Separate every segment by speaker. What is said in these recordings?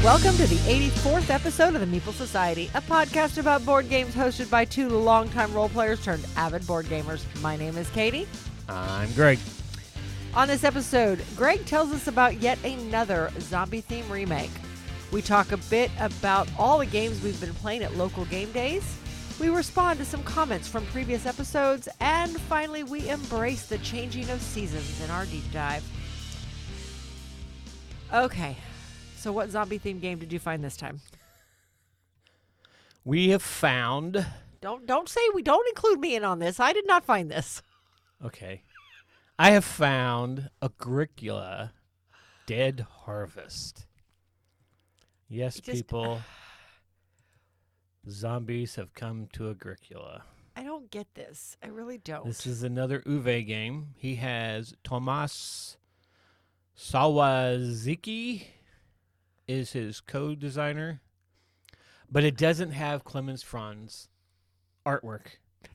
Speaker 1: Welcome to the 84th episode of the Meeple Society, a podcast about board games hosted by two longtime role players turned avid board gamers. My name is Katie.
Speaker 2: I'm Greg.
Speaker 1: On this episode, Greg tells us about yet another zombie theme remake. We talk a bit about all the games we've been playing at local game days. We respond to some comments from previous episodes, and finally we embrace the changing of seasons in our deep dive. Okay. So what zombie-themed game did you find this time?
Speaker 2: We have found...
Speaker 1: Don't include me in on this. I did not find this.
Speaker 2: Okay. I have found Agricola Dead Harvest. Yes, people. Zombies have come to Agricola.
Speaker 1: I don't get this. I really don't.
Speaker 2: This is another Uwe game. He has Tomas Sawaziki is his co-designer, but it doesn't have Clemens Franz artwork.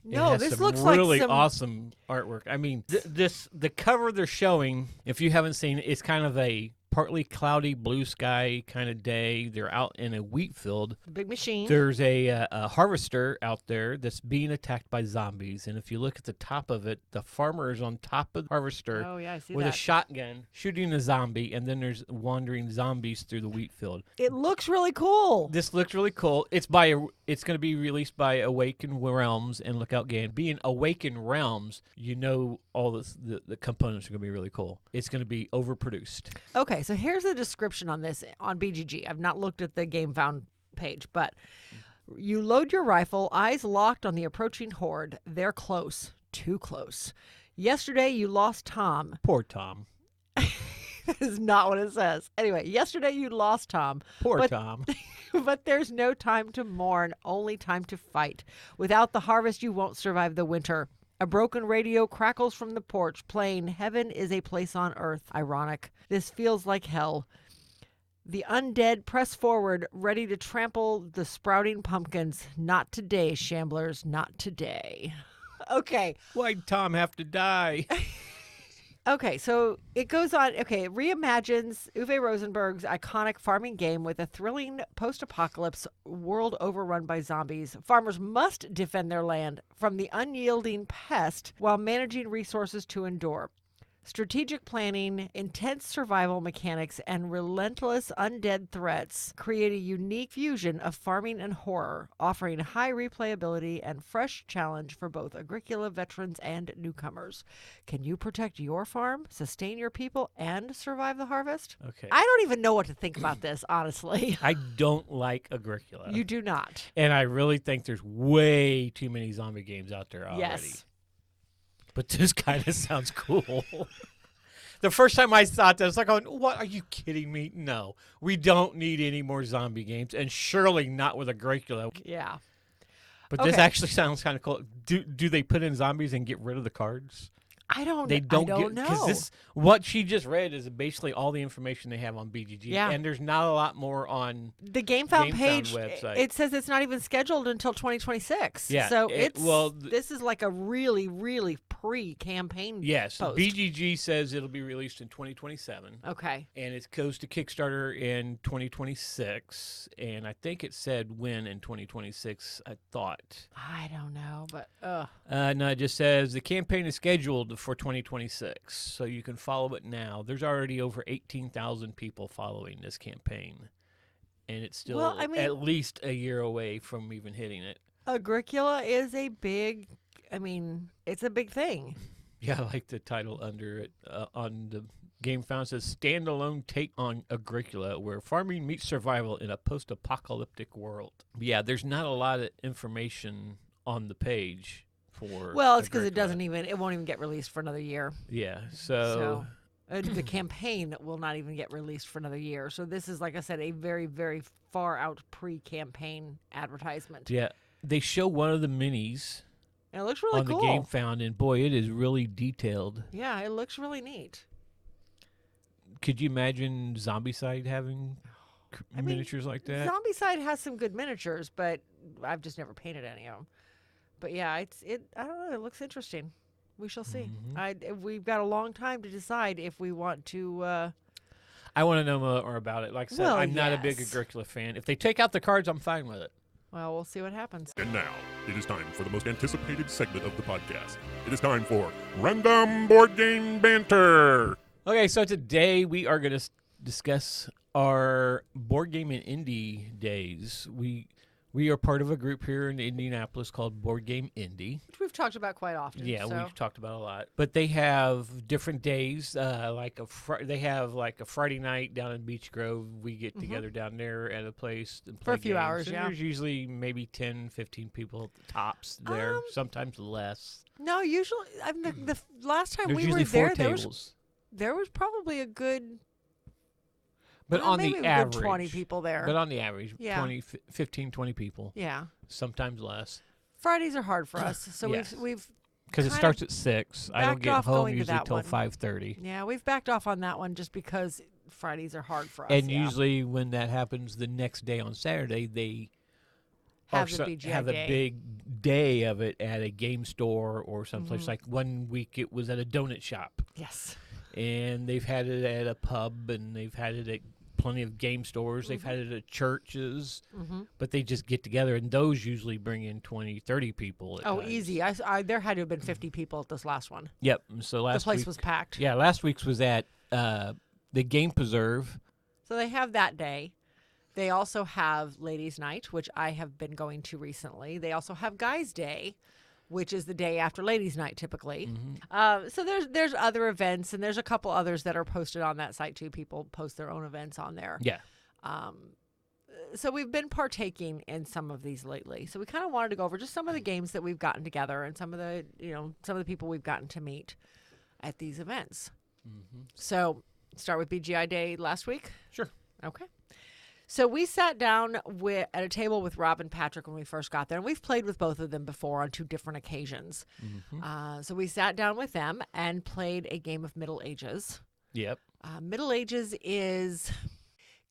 Speaker 1: No, this looks
Speaker 2: really
Speaker 1: like some
Speaker 2: awesome artwork. I mean, the cover they're showing, if you haven't seen it, it's kind of a partly cloudy blue sky kind of day. They're out in a wheat field.
Speaker 1: Big machine.
Speaker 2: There's a harvester out there that's being attacked by zombies, and if you look at the top of it, the farmer is on top of the harvester
Speaker 1: I see
Speaker 2: with
Speaker 1: that.
Speaker 2: a shotgun shooting a zombie, and then there's wandering zombies through the wheat field.
Speaker 1: It looks really cool.
Speaker 2: This looks really cool. It's going to be released by Awaken Realms and Lookout Game. Being Awaken Realms, you know all the components are going to be really cool. It's going to be overproduced.
Speaker 1: Okay, so here's the description on this on BGG. I've not looked at the Game Found page, but you load your rifle, eyes locked on the approaching horde. They're close, too close. Yesterday, you lost Tom.
Speaker 2: Poor Tom.
Speaker 1: That is not what it says. Anyway, yesterday you lost Tom.
Speaker 2: Poor Tom.
Speaker 1: But there's no time to mourn, only time to fight. Without the harvest, you won't survive the winter. A broken radio crackles from the porch, playing Heaven is a Place on Earth. Ironic. This feels like hell. The undead press forward, ready to trample the sprouting pumpkins. Not today, Shamblers, not today. Okay.
Speaker 2: Why'd Tom have to die?
Speaker 1: Okay, so it goes on. Okay, it reimagines Uwe Rosenberg's iconic farming game with a thrilling post-apocalypse world overrun by zombies. Farmers must defend their land from the unyielding pest while managing resources to endure. Strategic planning, intense survival mechanics, and relentless undead threats create a unique fusion of farming and horror, offering high replayability and fresh challenge for both Agricola veterans and newcomers. Can you protect your farm, sustain your people, and survive the harvest?
Speaker 2: Okay.
Speaker 1: I don't even know what to think about this, honestly.
Speaker 2: I don't like Agricola.
Speaker 1: You do not.
Speaker 2: And I really think there's way too many zombie games out there already.
Speaker 1: Yes.
Speaker 2: But this kind of sounds cool. The first time I thought that, I was like, what, are you kidding me? No, we don't need any more zombie games, and surely not with Agricola.
Speaker 1: Yeah.
Speaker 2: But this actually sounds kind of cool. Do they put in zombies and get rid of the cards?
Speaker 1: I don't know.
Speaker 2: Because what she just read is basically all the information they have on BGG.
Speaker 1: Yeah.
Speaker 2: And there's not a lot more on
Speaker 1: the Game Found page.
Speaker 2: Website.
Speaker 1: It says it's not even scheduled until 2026.
Speaker 2: Yeah.
Speaker 1: So this is like a really, really pre-campaign
Speaker 2: Yes.
Speaker 1: post.
Speaker 2: BGG says it'll be released in 2027.
Speaker 1: Okay.
Speaker 2: And it goes to Kickstarter in 2026. And I think it said when in 2026, I thought.
Speaker 1: I don't know, but
Speaker 2: No, it just says the campaign is scheduled for 2026, so you can follow it now. There's already over 18,000 people following this campaign, and it's still at least a year away from even hitting it.
Speaker 1: Agricola is a big, it's a big thing.
Speaker 2: Yeah, I like the title under it on the Game Found says standalone take on Agricola, where farming meets survival in a post-apocalyptic world. Yeah, there's not a lot of information on the page.
Speaker 1: It's because it won't even get released for another year.
Speaker 2: Yeah, so
Speaker 1: the campaign will not even get released for another year. So this is, like I said, a very, very far out pre-campaign advertisement.
Speaker 2: Yeah, they show one of the minis.
Speaker 1: And it looks really cool.
Speaker 2: On the Game Found, and boy, it is really detailed.
Speaker 1: Yeah, it looks really neat.
Speaker 2: Could you imagine Zombicide having miniatures like that?
Speaker 1: Zombicide has some good miniatures, but I've just never painted any of them. But yeah, I don't know. It looks interesting. We shall see.
Speaker 2: Mm-hmm.
Speaker 1: We've got a long time to decide if we want to
Speaker 2: I want to know more about it. Like I said, I'm not a big Agricola fan. If they take out the cards, I'm fine with it.
Speaker 1: Well, we'll see what happens.
Speaker 3: And now, it is time for the most anticipated segment of the podcast. It is time for Random Board Game Banter.
Speaker 2: Okay, so today we are going to discuss our board game and indie days. We are part of a group here in Indianapolis called Board Game Indie.
Speaker 1: Which we've talked about quite often.
Speaker 2: Yeah, we've talked about a lot. But they have different days. They have like a Friday night down in Beech Grove. We get together down there at a place and play
Speaker 1: for a few
Speaker 2: games.
Speaker 1: hours.
Speaker 2: And there's usually maybe 10, 15 people at the tops there. Sometimes less.
Speaker 1: No, usually the last time
Speaker 2: there's
Speaker 1: we were
Speaker 2: usually
Speaker 1: there,
Speaker 2: 4 tables.
Speaker 1: there was probably a good.
Speaker 2: But on the average,
Speaker 1: 20 people there.
Speaker 2: But on the average,
Speaker 1: yeah.
Speaker 2: 15, 20 people.
Speaker 1: Yeah.
Speaker 2: Sometimes less.
Speaker 1: Fridays are hard for us, so
Speaker 2: yes.
Speaker 1: we've
Speaker 2: because it starts at 6. I don't get home usually till 5:30.
Speaker 1: Yeah, we've backed off on that one just because Fridays are hard for us.
Speaker 2: And usually when that happens, the next day on Saturday, they have a big day of it at a game store or someplace. Like one week it was at a donut shop.
Speaker 1: Yes.
Speaker 2: And they've had it at a pub, and they've had it at plenty of game stores. They've had it at churches, but they just get together, and those usually bring in 20, 30 people.
Speaker 1: Oh, easy. There had to have been 50 people at this last one.
Speaker 2: Yep. So
Speaker 1: the place was packed.
Speaker 2: Yeah, last week's was at the Game Preserve.
Speaker 1: So they have that day. They also have Ladies' Night, which I have been going to recently. They also have Guys' Day, which is the day after Ladies' Night, typically. So there's other events, and there's a couple others that are posted on that site, too. People post their own events on there.
Speaker 2: Yeah.
Speaker 1: So we've been partaking in some of these lately. So we kind of wanted to go over just some of the games that we've gotten together and some of the people we've gotten to meet at these events. So start with BGI Day last week?
Speaker 2: Sure.
Speaker 1: Okay. So we sat down at a table with Rob and Patrick when we first got there, and we've played with both of them before on 2 different occasions. So we sat down with them and played a game of Middle Ages.
Speaker 2: Yep.
Speaker 1: Middle Ages it's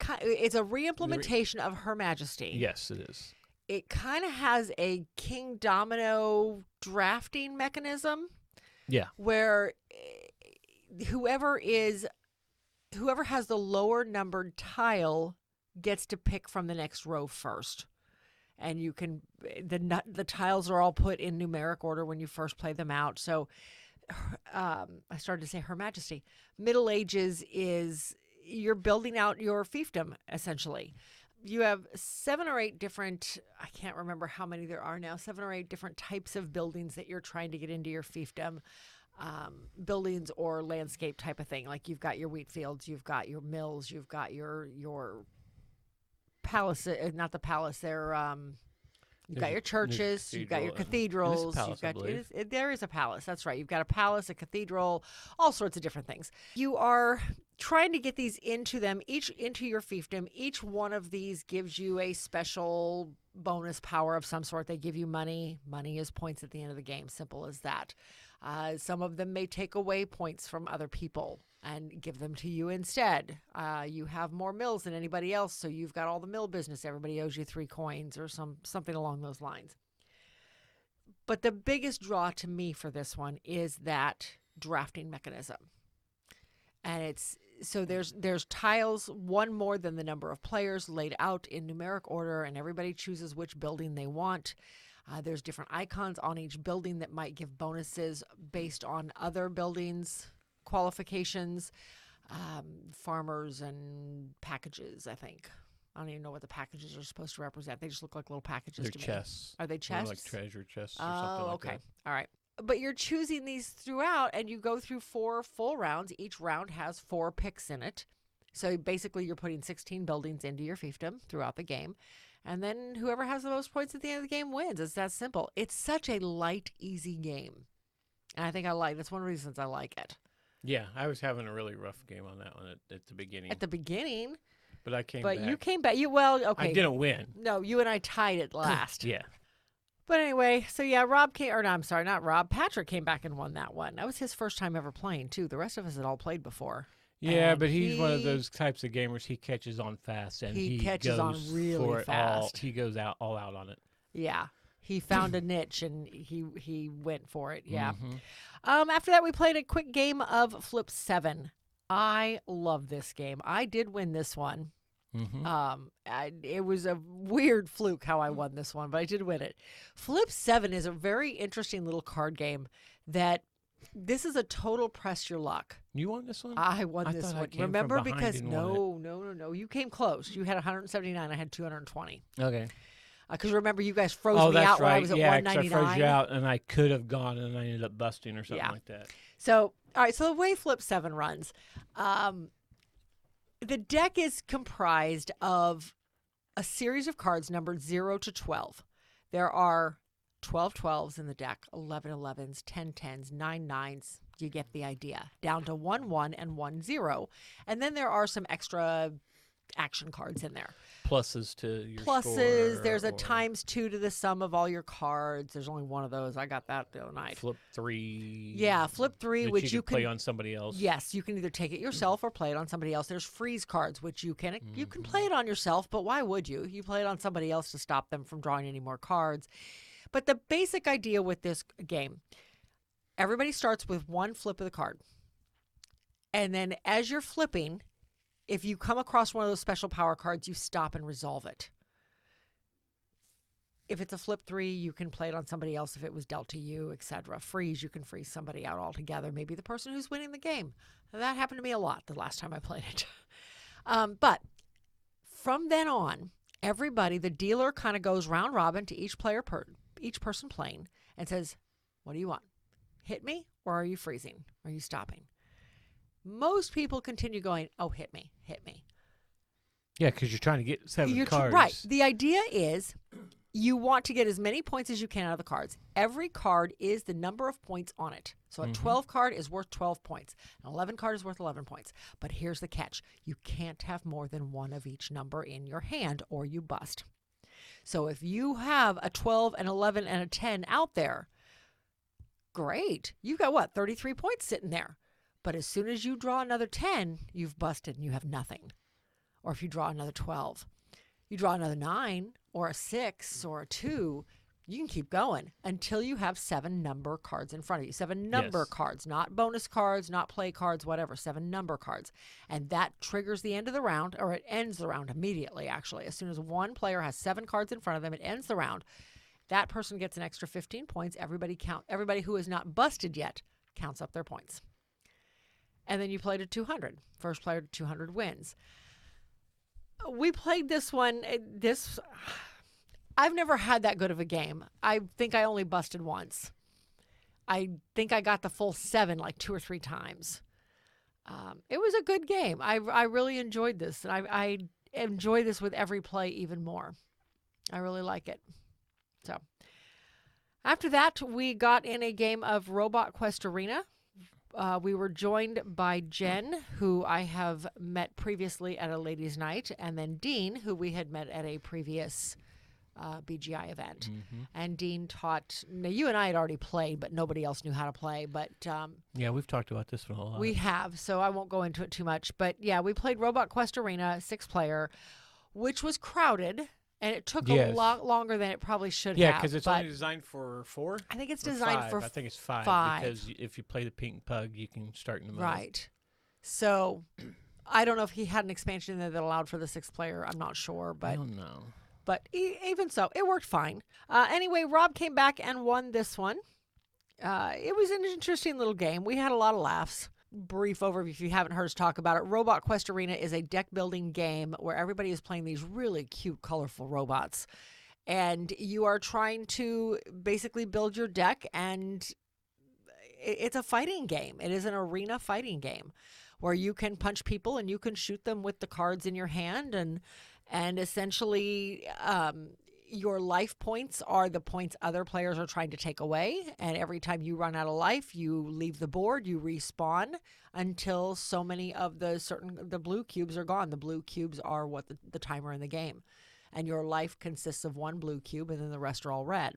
Speaker 1: a reimplementation of Her Majesty.
Speaker 2: Yes, it is.
Speaker 1: It kind of has a King Domino drafting mechanism.
Speaker 2: Yeah.
Speaker 1: Where whoever has the lower numbered tile gets to pick from the next row first. And you can the tiles are all put in numeric order when you first play them out. So I started to say Her Majesty. Middle Ages is you're building out your fiefdom, essentially. You have 7 or 8 different, I can't remember how many there are now, 7 or 8 different types of buildings that you're trying to get into your fiefdom. Buildings or landscape type of thing. Like you've got your wheat fields, you've got your mills, you've got your palace, not the palace, you've got your churches, you've got your cathedrals, there is a palace, that's right. You've got a palace, a cathedral, all sorts of different things. You are trying to get these into your fiefdom. Each one of these gives you a special bonus power of some sort. They give you money. Money is points at the end of the game, simple as that. Some of them may take away points from other people and give them to you instead. You have more mills than anybody else, so you've got all the mill business. Everybody owes you 3 coins or something along those lines. But the biggest draw to me for this one is that drafting mechanism. And there's tiles, one more than the number of players, laid out in numeric order, and everybody chooses which building they want. There's different icons on each building that might give bonuses based on other buildings' qualifications, farmers and packages, I think. I don't even know what the packages are supposed to represent. They just look like little packages to me.
Speaker 2: They're chests.
Speaker 1: Are they chests?
Speaker 2: Like treasure chests or something like that.
Speaker 1: Okay. All right. But you're choosing these throughout, and you go through 4 full rounds. Each round has 4 picks in it. So basically you're putting 16 buildings into your fiefdom throughout the game. And then whoever has the most points at the end of the game wins. It's that simple. It's such a light, easy game. And I think that's one of the reasons I like it.
Speaker 2: Yeah, I was having a really rough game on that one at the beginning.
Speaker 1: At the beginning?
Speaker 2: But I came back.
Speaker 1: But you came back. Okay.
Speaker 2: I didn't win.
Speaker 1: No, you and I tied it last.
Speaker 2: Yeah.
Speaker 1: But anyway, so yeah, Patrick came back and won that one. That was his first time ever playing, too. The rest of us had all played before.
Speaker 2: Yeah, but he's one of those types of gamers. He catches on fast, and he
Speaker 1: catches on really fast.
Speaker 2: He goes all out on it.
Speaker 1: Yeah, he found a niche and he went for it. Yeah. After that, we played a quick game of Flip 7. I love this game. I did win this one.
Speaker 2: Mm-hmm.
Speaker 1: It was a weird fluke how I won this one, but I did win it. Flip 7 is a very interesting little card game that this is a total press your luck.
Speaker 2: You won this one?
Speaker 1: I won this one. Remember, because no. You came close. You had 179. I had 220.
Speaker 2: Okay.
Speaker 1: Because remember, you guys froze me out when I was at 199.
Speaker 2: I froze you out, and I could have gone, and I ended up busting or something like that.
Speaker 1: So, all right. So the way Flip 7 runs, the deck is comprised of a series of cards numbered 0 to 12. There are 12 12s in the deck, 11 11s, 10 10s, 9 9s. You get the idea. Down to 1 1 and 1 0. And then there are some extra action cards in there.
Speaker 2: Pluses to your
Speaker 1: Pluses.
Speaker 2: score,
Speaker 1: There's a ×2 to the sum of all your cards. There's only one of those. I got that the other night.
Speaker 2: Flip 3.
Speaker 1: Yeah, Flip 3, which you can
Speaker 2: play on somebody else.
Speaker 1: Yes, you can either take it yourself or play it on somebody else. There's freeze cards, which you can play it on yourself, but why would you? You play it on somebody else to stop them from drawing any more cards. But the basic idea with this game, everybody starts with one flip of the card. And then as you're flipping, if you come across one of those special power cards, you stop and resolve it. If it's a Flip 3, you can play it on somebody else if it was dealt to you, etc. Freeze, you can freeze somebody out altogether. Maybe the person who's winning the game. That happened to me a lot the last time I played it. But from then on, everybody, the dealer kind of goes round robin to each person playing and says, what do you want? Hit me, or are you freezing? Are you stopping? Most people continue going, oh, hit me, hit me.
Speaker 2: Yeah, because you're trying to get 7 cards.
Speaker 1: Right. The idea is you want to get as many points as you can out of the cards. Every card is the number of points on it. So a 12 card is worth 12 points. An 11 card is worth 11 points. But here's the catch. You can't have more than one of each number in your hand or you bust. So if you have a 12, an 11, and a 10 out there, great. You've got, 33 points sitting there. But as soon as you draw another 10, you've busted and you have nothing. Or if you draw another 12, you draw another 9 or a 6 or a 2, you can keep going until you have 7 number cards in front of you. 7 number cards, not bonus cards, not play cards, whatever. 7 number cards. And that triggers the end of the round, or it ends the round immediately, actually. As soon as one player has 7 cards in front of them, it ends the round. That person gets an extra 15 points. Everybody who is not busted yet counts up their points. And then you play to 200. First player to 200 wins. We played this one. I've never had that good of a game. I think I only busted once. I think I got the full 7 like 2 or 3 times. It was a good game. I really enjoyed this. And I enjoy this with every play even more. I really like it. So after that, we got in a game of Robot Quest Arena. We were joined by Jen, who I have met previously at a ladies' night, and then Dean, who we had met at a previous BGI event. And Dean taught. Now, you and I had already played, but nobody else knew how to play. But
Speaker 2: yeah, we've talked about this one a lot.
Speaker 1: We have, so I won't go into it too much. But yeah, we played Robot Quest Arena 6-player, which was crowded. And it took a lot longer than it probably should have.
Speaker 2: Yeah, because it's only designed for 4?
Speaker 1: I think it's designed for 5.
Speaker 2: I think it's 5. Because if you play the pink pug, you can start in the middle.
Speaker 1: Right. So I don't know if he had an expansion in there that allowed for the 6-player. I'm not sure. But
Speaker 2: I don't know.
Speaker 1: But even so, it worked fine. Anyway, Rob came back and won this one. It was an interesting little game. We had a lot of laughs. Brief overview if you haven't heard us talk about it. Robot Quest Arena is a deck building game where everybody is playing these really cute, colorful robots. And you are trying to basically build your deck, and it's a fighting game. It is an arena fighting game where you can punch people and you can shoot them with the cards in your hand, and essentially your life points are the points other players are trying to take away. And every time you run out of life, you leave the board, you respawn until so many of the blue cubes are gone. The blue cubes are what the timer in the game. And your life consists of 1 blue cube, and then the rest are all red.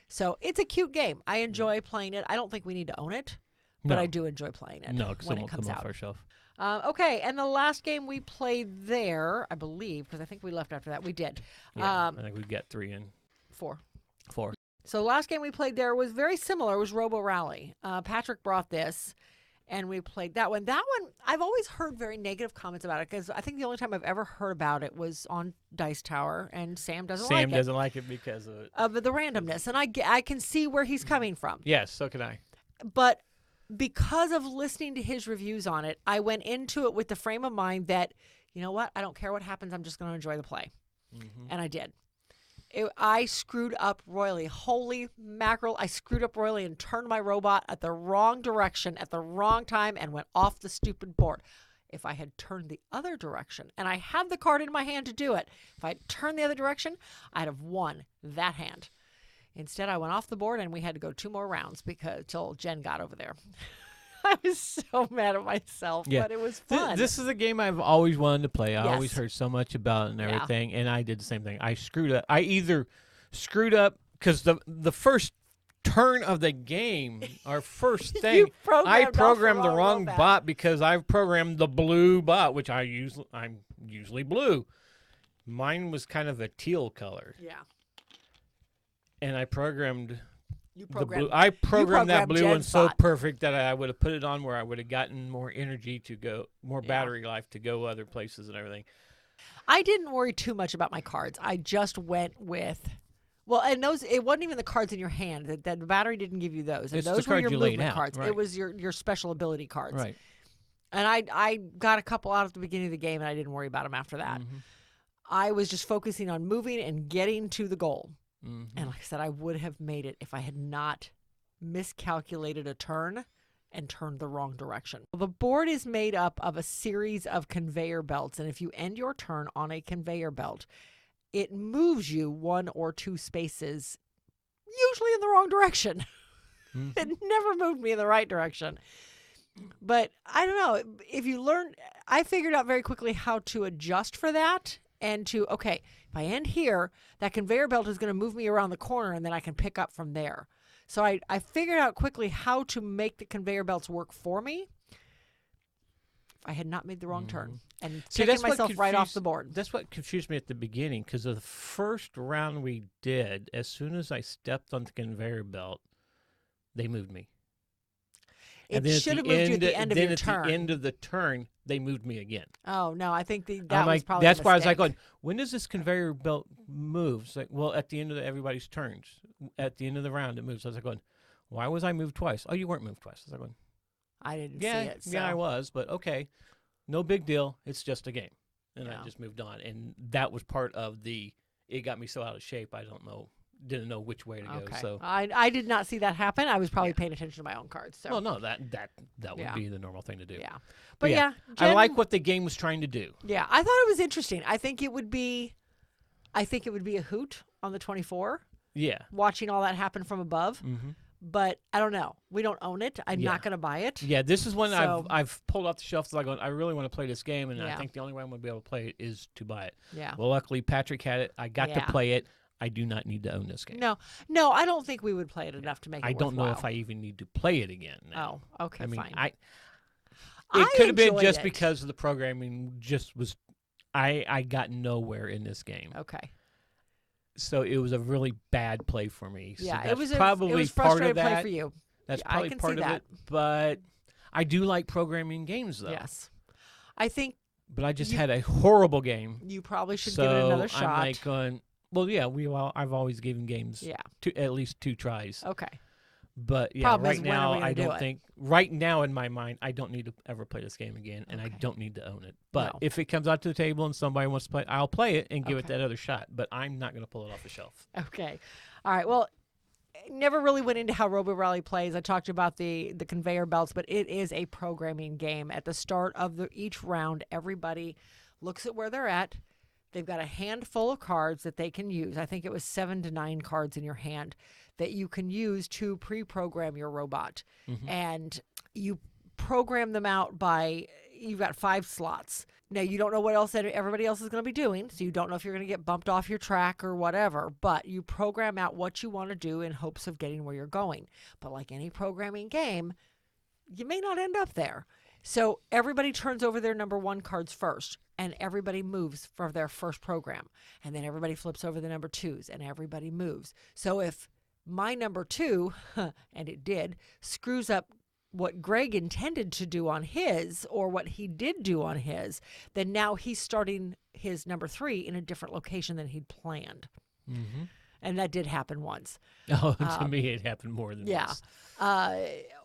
Speaker 1: So it's a cute game. I enjoy playing it. I don't think we need to own it, but I do enjoy playing it when it comes out.
Speaker 2: Off our shelf.
Speaker 1: Okay, and the last game we played there, I believe, because I think we left after that. We did.
Speaker 2: Yeah, I think we got 3 in.
Speaker 1: 4.
Speaker 2: 4.
Speaker 1: So the last game we played there was very similar. It was Robo Rally. Patrick brought this, and we played that one. That one, I've always heard very negative comments about it because I think the only time I've ever heard about it was on Dice Tower, and Sam doesn't like it.
Speaker 2: Sam doesn't like it because of it.
Speaker 1: Of the randomness, and I can see where he's coming from.
Speaker 2: Yes, so can I.
Speaker 1: But because of listening to his reviews on it, I went into it with the frame of mind that, you know what, I don't care what happens, I'm just going to enjoy the play. And I did. I screwed up royally. Holy mackerel. I screwed up royally and turned my robot at the wrong direction at the wrong time and went off the stupid board. If I had turned the other direction, and I had the card in my hand to do it, if I had turned the other direction, I'd have won that hand. Instead, I went off the board and we had to go 2 more rounds till Jen got over there. I was so mad at myself, but it was fun.
Speaker 2: This is a game I've always wanted to play. I always heard so much about it and everything, and I did the same thing. I screwed up. I either screwed up because the first turn of the game, our first thing, I programmed the wrong bot because I've programmed the blue bot, which I'm usually blue. Mine was kind of a teal color.
Speaker 1: Yeah.
Speaker 2: And I programmed...
Speaker 1: I
Speaker 2: programmed that blue one so perfect that I would have put it on where I would have gotten more energy to go, more battery life to go other places and everything.
Speaker 1: I didn't worry too much about my cards. I just went with, and those, it wasn't even the cards in your hand. That the battery didn't give you those. And those were your movement cards. Right. It was your special ability cards.
Speaker 2: Right.
Speaker 1: And I got a couple out at the beginning of the game, and I didn't worry about them after that. I was just focusing on moving and getting to the goal. And like I said, I would have made it if I had not miscalculated a turn and turned the wrong direction. The board is made up of a series of conveyor belts, and if you end your turn on a conveyor belt, it moves you 1 or 2 spaces, usually in the wrong direction. It never moved me in the right direction. But I don't know, if you learn, I figured out very quickly how to adjust for that. And if I end here, that conveyor belt is going to move me around the corner, and then I can pick up from there. So I figured out quickly how to make the conveyor belts work for me if I had not made the wrong turn and taken myself right off the board.
Speaker 2: That's what confused me at the beginning, because of the first round we did, as soon as I stepped on the conveyor belt, they moved me.
Speaker 1: It should have moved you at the end of your turn.
Speaker 2: At the end of the turn, they moved me again.
Speaker 1: Oh, no, I think that was probably
Speaker 2: That's
Speaker 1: a
Speaker 2: why I was
Speaker 1: mistake.
Speaker 2: like, when does this conveyor belt move? It's like, well, at the end of everybody's turns. At the end of the round, it moves. I was like, why was I moved twice? Oh, you weren't moved twice. I was like,
Speaker 1: I didn't see it. So.
Speaker 2: Yeah, I was, but okay. No big deal. It's just a game. And I just moved on. And that was part of it got me so out of shape, didn't know which way to go. So
Speaker 1: I did not see that happen. I was probably paying attention to my own cards. So.
Speaker 2: Well, no, that would be the normal thing to do.
Speaker 1: Yeah, but Jen,
Speaker 2: I like what the game was trying to do.
Speaker 1: Yeah, I thought it was interesting. I think it would be a hoot on the 24.
Speaker 2: Yeah,
Speaker 1: watching all that happen from above. But I don't know. We don't own it. I'm not going to buy it.
Speaker 2: Yeah, this is one I've pulled off the shelf. So I really want to play this game, and I think the only way I'm going to be able to play it is to buy it.
Speaker 1: Yeah.
Speaker 2: Well, luckily Patrick had it. I got to play it. I do not need to own this game.
Speaker 1: No, I don't think we would play it enough to make it
Speaker 2: I don't
Speaker 1: worthwhile.
Speaker 2: know if I even need to play it again now.
Speaker 1: Oh, okay, fine.
Speaker 2: It could have been just because of the programming I got nowhere in this game.
Speaker 1: Okay.
Speaker 2: So it was a really bad play for me. So
Speaker 1: Yeah,
Speaker 2: that's
Speaker 1: it was
Speaker 2: probably part of that.
Speaker 1: play for you.
Speaker 2: That's probably part of it. But I do like programming games, though.
Speaker 1: Yes. I think.
Speaker 2: But I just had a horrible game.
Speaker 1: You probably should give it another shot.
Speaker 2: I'm like going, I've always given games at least 2 tries.
Speaker 1: Okay.
Speaker 2: But right now I don't think right now in my mind I don't need to ever play this game again, and I don't need to own it. But if it comes out to the table and somebody wants to play, I'll play it and give it that other shot. But I'm not going to pull it off the shelf.
Speaker 1: Okay. All right. Well, never really went into how Robo Rally plays. I talked about the conveyor belts, but it is a programming game. At the start of each round, everybody looks at where they're at. They've got a handful of cards that they can use. I think it was 7 to 9 cards in your hand that you can use to pre-program your robot. And you program them out you've got 5 slots. Now, you don't know what else everybody else is going to be doing, so you don't know if you're going to get bumped off your track or whatever, but you program out what you want to do in hopes of getting where you're going. But like any programming game, you may not end up there. So everybody turns over their number 1 cards first, and everybody moves for their first program. And then everybody flips over the number 2s, and everybody moves. So if my number 2, and it did, screws up what Greg intended to do on his, or what he did do on his, then now he's starting his number 3 in a different location than he'd planned.
Speaker 2: Mm-hmm.
Speaker 1: And that did happen once.
Speaker 2: Oh, to me, it happened more than once.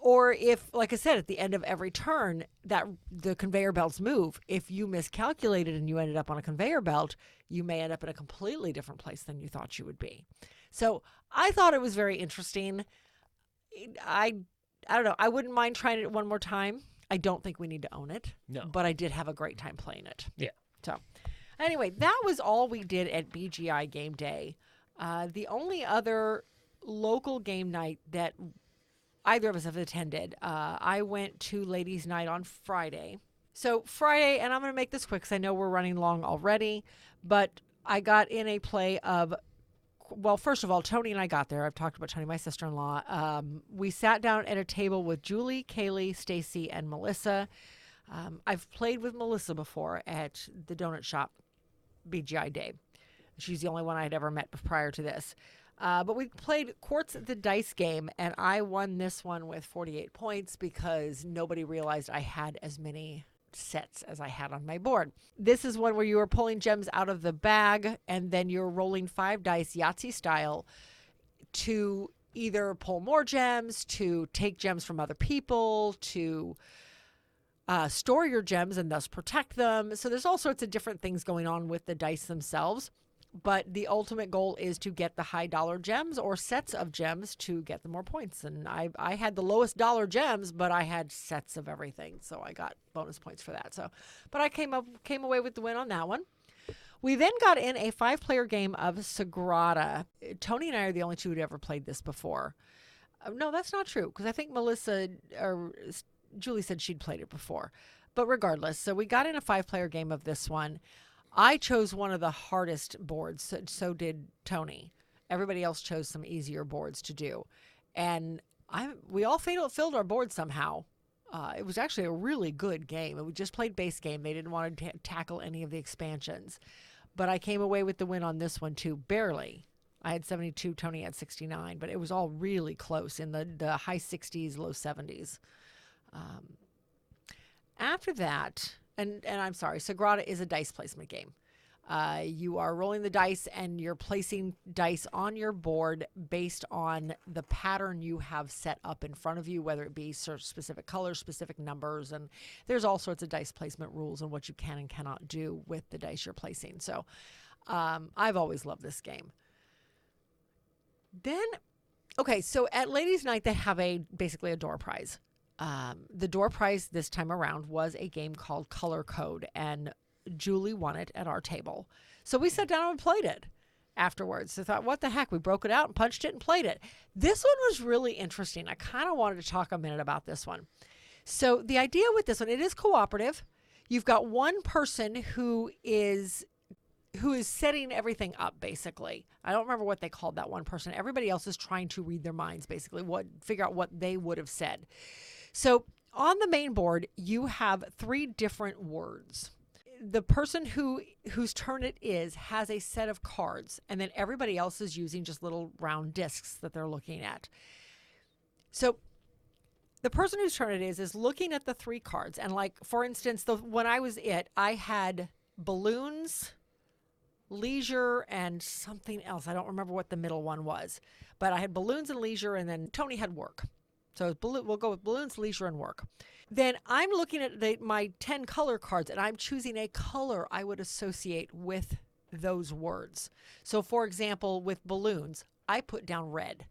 Speaker 1: Or if, like I said, at the end of every turn, that the conveyor belts move. If you miscalculated and you ended up on a conveyor belt, you may end up in a completely different place than you thought you would be. So I thought it was very interesting. I don't know. I wouldn't mind trying it one more time. I don't think we need to own it.
Speaker 2: No.
Speaker 1: But I did have a great time playing it.
Speaker 2: Yeah.
Speaker 1: So anyway, that was all we did at BGI Game Day. The only other local game night that either of us have attended, I went to Ladies' Night on Friday. So Friday, and I'm going to make this quick because I know we're running long already, but I got in a play of, well, first of all, Tony and I got there. I've talked about Tony, my sister-in-law. We sat down at a table with Julie, Kaylee, Stacy, and Melissa. I've played with Melissa before at the donut shop BGI Day. She's the only one I had ever met prior to this. But we played Quartz the Dice game, and I won this one with 48 points because nobody realized I had as many sets as I had on my board. This is one where you are pulling gems out of the bag, and then you're rolling 5 dice Yahtzee style to either pull more gems, to take gems from other people, to store your gems and thus protect them. So there's all sorts of different things going on with the dice themselves. But the ultimate goal is to get the high dollar gems or sets of gems to get the more points. And I had the lowest dollar gems, but I had sets of everything. So I got bonus points for that. But I came away with the win on that one. We then got in a 5-player game of Sagrada. Tony and I are the only two who'd ever played this before. No, that's not true, because I think Melissa or Julie said she'd played it before. But regardless, so we got in a 5-player game of this one. I chose one of the hardest boards, so did Tony. Everybody else chose some easier boards to do. And we all filled our boards somehow. It was actually a really good game. We just played base game. They didn't want to tackle any of the expansions. But I came away with the win on this one, too, barely. I had 72, Tony had 69, but it was all really close in the high 60s, low 70s. After that... And I'm sorry, Sagrada is a dice placement game. You are rolling the dice and you're placing dice on your board based on the pattern you have set up in front of you, whether it be specific colors, specific numbers, and there's all sorts of dice placement rules on what you can and cannot do with the dice you're placing. So I've always loved this game. Then, okay, so at Ladies' Night, they have basically a door prize. The door prize this time around was a game called Color Code, and Julie won it at our table. So we sat down and played it afterwards. I thought, what the heck? We broke it out and punched it and played it. This one was really interesting. I kind of wanted to talk a minute about this one. So the idea with this one, it is cooperative. You've got one person who is setting everything up, basically. I don't remember what they called that one person. Everybody else is trying to read their minds, basically, figure out what they would have said. So on the main board, you have 3 different words. The person whose turn it is has a set of cards, and then everybody else is using just little round discs that they're looking at. So the person whose turn it is looking at the 3 cards. And like, for instance, when I was I had balloons, leisure, and something else. I don't remember what the middle one was, but I had balloons and leisure, and then Tony had work. So we'll go with balloons, leisure, and work. Then I'm looking at my 10 color cards, and I'm choosing a color I would associate with those words. So, for example, with balloons, I put down red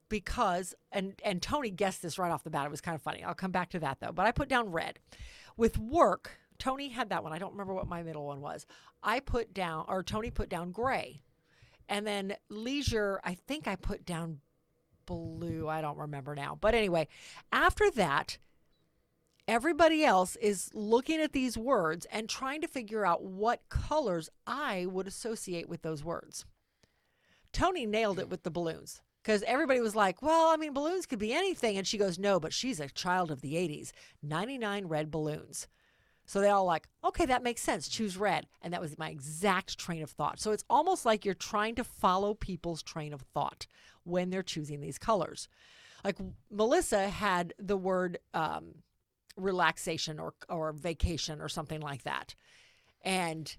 Speaker 1: because, and Tony guessed this right off the bat. It was kind of funny. I'll come back to that, though. But I put down red. With work, Tony had that one. I don't remember what my middle one was. Tony put down gray. And then leisure, I think I put down blue. I don't remember now. But anyway, after that, everybody else is looking at these words and trying to figure out what colors I would associate with those words. Tony nailed it with the balloons because everybody was like, well, I mean, balloons could be anything. And she goes, no, but she's a child of the 80s. 99 red balloons. So they all like, okay, that makes sense. Choose red. And that was my exact train of thought. So it's almost like you're trying to follow people's train of thought when they're choosing these colors. Like Melissa had the word relaxation or vacation or something like that. And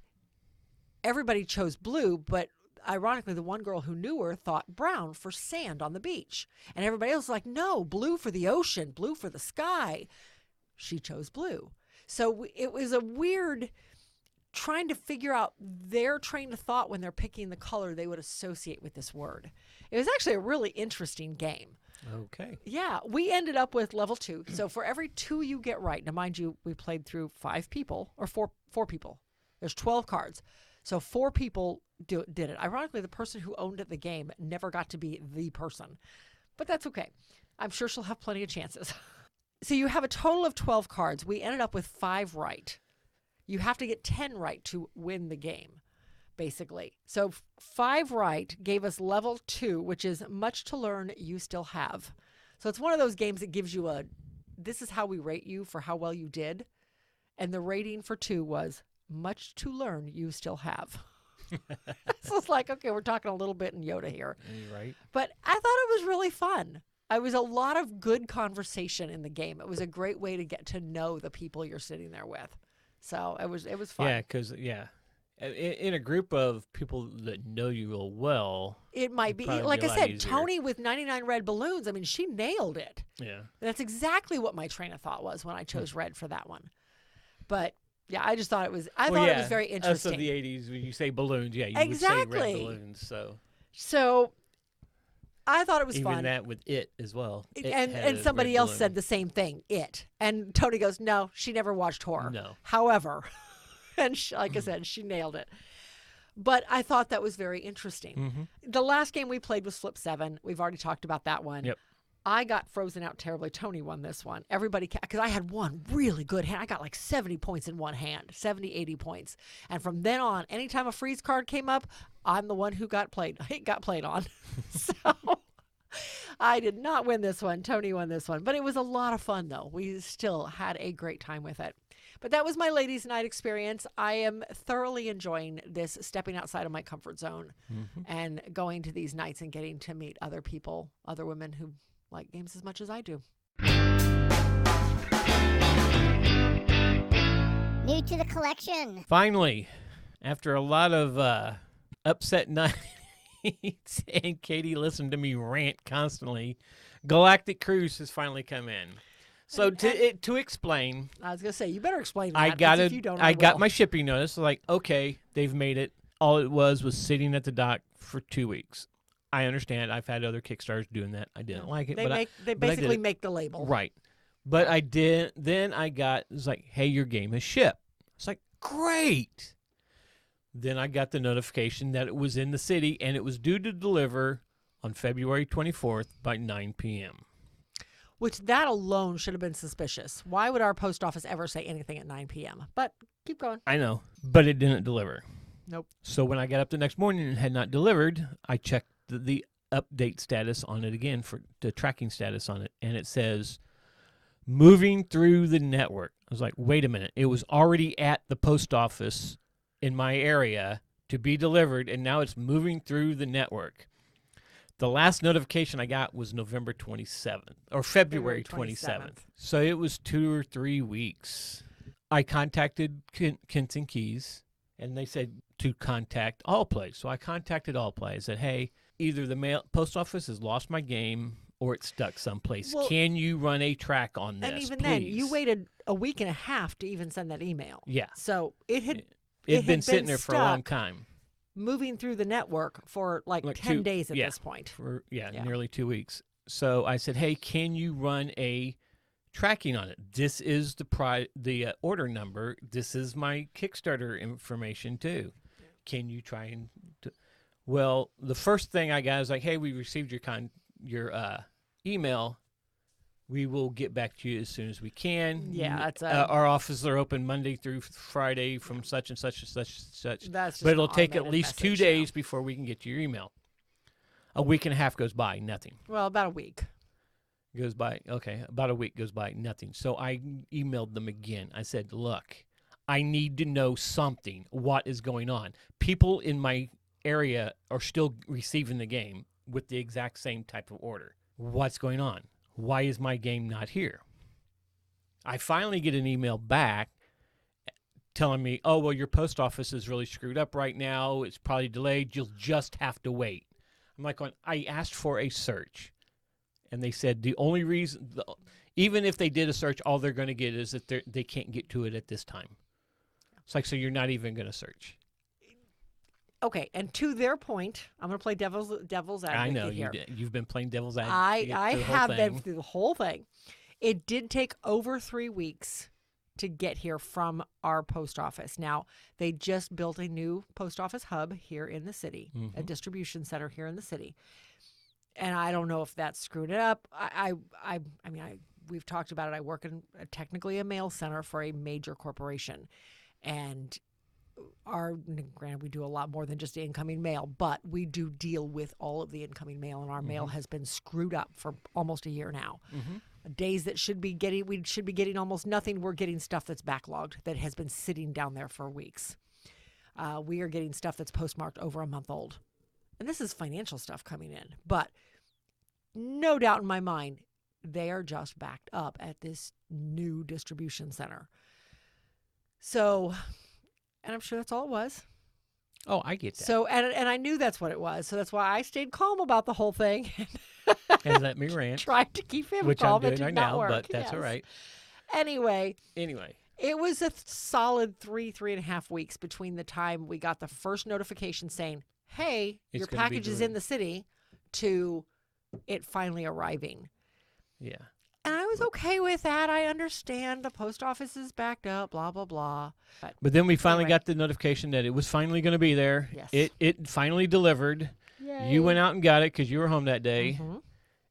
Speaker 1: everybody chose blue, but ironically, the one girl who knew her thought brown for sand on the beach. And everybody else was like, no, blue for the ocean, blue for the sky. She chose blue. So it was a weird trying to figure out their train of thought when they're picking the color they would associate with this word. It was actually a really interesting game.
Speaker 2: Okay.
Speaker 1: Yeah, we ended up with level 2. So for every 2 you get right, now mind you, we played through 5 people, or four people. There's 12 cards. So 4 people did it. Ironically, the person who owned the game never got to be the person. But that's okay. I'm sure she'll have plenty of chances. So you have a total of 12 cards. We ended up with 5 right. You have to get 10 right to win the game, basically. So 5 right gave us level 2, which is much to learn, you still have. So it's one of those games that gives you this is how we rate you for how well you did. And the rating for 2 was much to learn, you still have. So it's like, okay, we're talking a little bit in Yoda here.
Speaker 2: Right.
Speaker 1: But I thought it was really fun. It was a lot of good conversation in the game. It was a great way to get to know the people you're sitting there with. So it was fun.
Speaker 2: Yeah, because, in a group of people that know you real well,
Speaker 1: it might be, like I said, Tony with 99 red balloons, I mean, she nailed it.
Speaker 2: Yeah.
Speaker 1: That's exactly what my train of thought was when I chose red for that one. But yeah, I just thought it was, it was very interesting.
Speaker 2: Us of the 80s, when you say balloons, you
Speaker 1: exactly.
Speaker 2: would say red balloons.
Speaker 1: So I thought it was
Speaker 2: even
Speaker 1: fun.
Speaker 2: That with it as well.
Speaker 1: And somebody else said the same thing, it. And Tony goes, no, she never watched horror.
Speaker 2: No.
Speaker 1: However, and like I said, she nailed it. But I thought that was very interesting.
Speaker 2: Mm-hmm.
Speaker 1: The last game we played was Flip 7. We've already talked about that one.
Speaker 2: Yep.
Speaker 1: I got frozen out terribly. Tony won this one. Everybody, because I had one really good hand. I got like 70 points in one hand, 70, 80 points. And from then on, anytime a freeze card came up, I'm the one who got played on. So I did not win this one. Tony won this one. But it was a lot of fun, though. We still had a great time with it. But that was my ladies' night experience. I am thoroughly enjoying this, stepping outside of my comfort zone and going to these nights and getting to meet other people, other women who like games as much as I do.
Speaker 4: New to the collection.
Speaker 2: Finally, after a lot of upset nights and Katie listened to me rant constantly, Galactic Cruise has finally come in. So to explain,
Speaker 1: I was gonna say you better explain that.
Speaker 2: I got my shipping notice. Like, okay, they've made it. All it was sitting at the dock for 2 weeks. I understand. I've had other Kickstarters doing that. I didn't like it.
Speaker 1: They basically make the label.
Speaker 2: Right. But I did. Then it's like, hey, your game is shipped. It's like, great. Then I got the notification that it was in the city and it was due to deliver on February 24th by 9 p.m.
Speaker 1: Which that alone should have been suspicious. Why would our post office ever say anything at 9 p.m.? But keep going.
Speaker 2: I know. But it didn't deliver.
Speaker 1: Nope.
Speaker 2: So when I got up the next morning and it had not delivered, I checked the update status on it again, for the tracking status on it, and it says moving through the network. I was like, wait a minute. It was already at the post office in my area to be delivered, and now it's moving through the network. The last notification I got was November 27th, or February 27th. So it was 2 or 3 weeks. I contacted Kents and Keys, and they said to contact Allplay. So I contacted Allplay. I said, hey, either the post office has lost my game or it's stuck someplace. Well, can you run a track on this,
Speaker 1: and even
Speaker 2: please?
Speaker 1: then, you waited a week and a half to even send that email.
Speaker 2: Yeah.
Speaker 1: So it had
Speaker 2: been sitting there for a long time.
Speaker 1: Moving through the network for like 10 days at this point.
Speaker 2: Nearly 2 weeks. So I said, hey, can you run a tracking on it? This is the order number. This is my Kickstarter information too. Yeah. Can you try and... Well, the first thing I got is like, hey, we received your email. We will get back to you as soon as we can.
Speaker 1: Yeah, that's
Speaker 2: our offices are open Monday through Friday from such and such and such and such.
Speaker 1: That's just
Speaker 2: but it'll take at least 2 days
Speaker 1: now.
Speaker 2: Before we can get to your email. A week and a half goes by, nothing.
Speaker 1: Well, about a week.
Speaker 2: Goes by, okay, about a week goes by, nothing. So I emailed them again. I said, look, I need to know something. What is going on? People in my area are still receiving the game with the exact same type of order. What's going on? Why is my game not here? I finally get an email back telling me, oh, well, your post office is really screwed up right now. It's probably delayed. You'll just have to wait. I'm like, I asked for a search. And they said the only reason, even if they did a search, all they're going to get is that they can't get to it at this time. It's like, so you're not even going to search.
Speaker 1: Okay, and to their point, I'm going to play devil's advocate
Speaker 2: I know
Speaker 1: here.
Speaker 2: You've been playing devil's advocate.
Speaker 1: I have been through the whole thing. It did take over 3 weeks to get here from our post office. Now, they just built a new post office hub here in the city, a distribution center here in the city. And I don't know if that's screwed it up. We've talked about it. I work in technically a mail center for a major corporation. And granted, we do a lot more than just incoming mail, but we do deal with all of the incoming mail, and our mail has been screwed up for almost a year now. Days that we should be getting almost nothing. We're getting stuff that's backlogged that has been sitting down there for weeks. We are getting stuff that's postmarked over a month old. And this is financial stuff coming in. But no doubt in my mind, they are just backed up at this new distribution center. So, and I'm sure that's all it was.
Speaker 2: Oh, I get that.
Speaker 1: So, and I knew that's what it was. So that's why I stayed calm about the whole thing.
Speaker 2: And let me rant.
Speaker 1: Tried to keep him
Speaker 2: which
Speaker 1: calm.
Speaker 2: I'm doing
Speaker 1: it
Speaker 2: right
Speaker 1: did not
Speaker 2: now,
Speaker 1: work.
Speaker 2: but that's all right.
Speaker 1: Anyway. It was a solid 3.5 weeks between the time we got the first notification saying, hey, your package is in the city, to it finally arriving.
Speaker 2: Yeah.
Speaker 1: And I was okay with that. I understand the post office is backed up, blah, blah, blah.
Speaker 2: But then we finally got the notification that it was finally going to be there.
Speaker 1: Yes.
Speaker 2: It finally delivered.
Speaker 1: Yay.
Speaker 2: You went out and got it because you were home that day,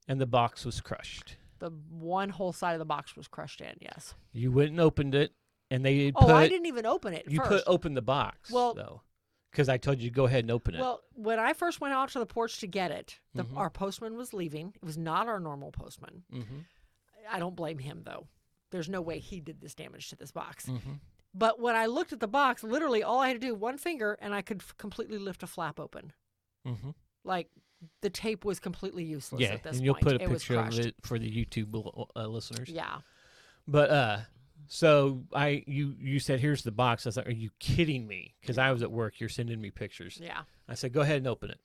Speaker 2: and the box was crushed.
Speaker 1: The one whole side of the box was crushed in, yes.
Speaker 2: You went and opened it, and they
Speaker 1: I didn't even open it first.
Speaker 2: Open the box, though, because I told you to go ahead and open it.
Speaker 1: Well, when I first went out to the porch to get it, our postman was leaving. It was not our normal postman. I don't blame him, though. There's no way he did this damage to this box. But when I looked at the box, literally all I had to do, one finger, and I could completely lift a flap open. Like, the tape was completely useless at this point.
Speaker 2: And you'll put a picture of it for the YouTube listeners.
Speaker 1: Yeah.
Speaker 2: But, so you said, here's the box. I was like, are you kidding me? Because I was at work. You're sending me pictures.
Speaker 1: Yeah.
Speaker 2: I said, go ahead and open it.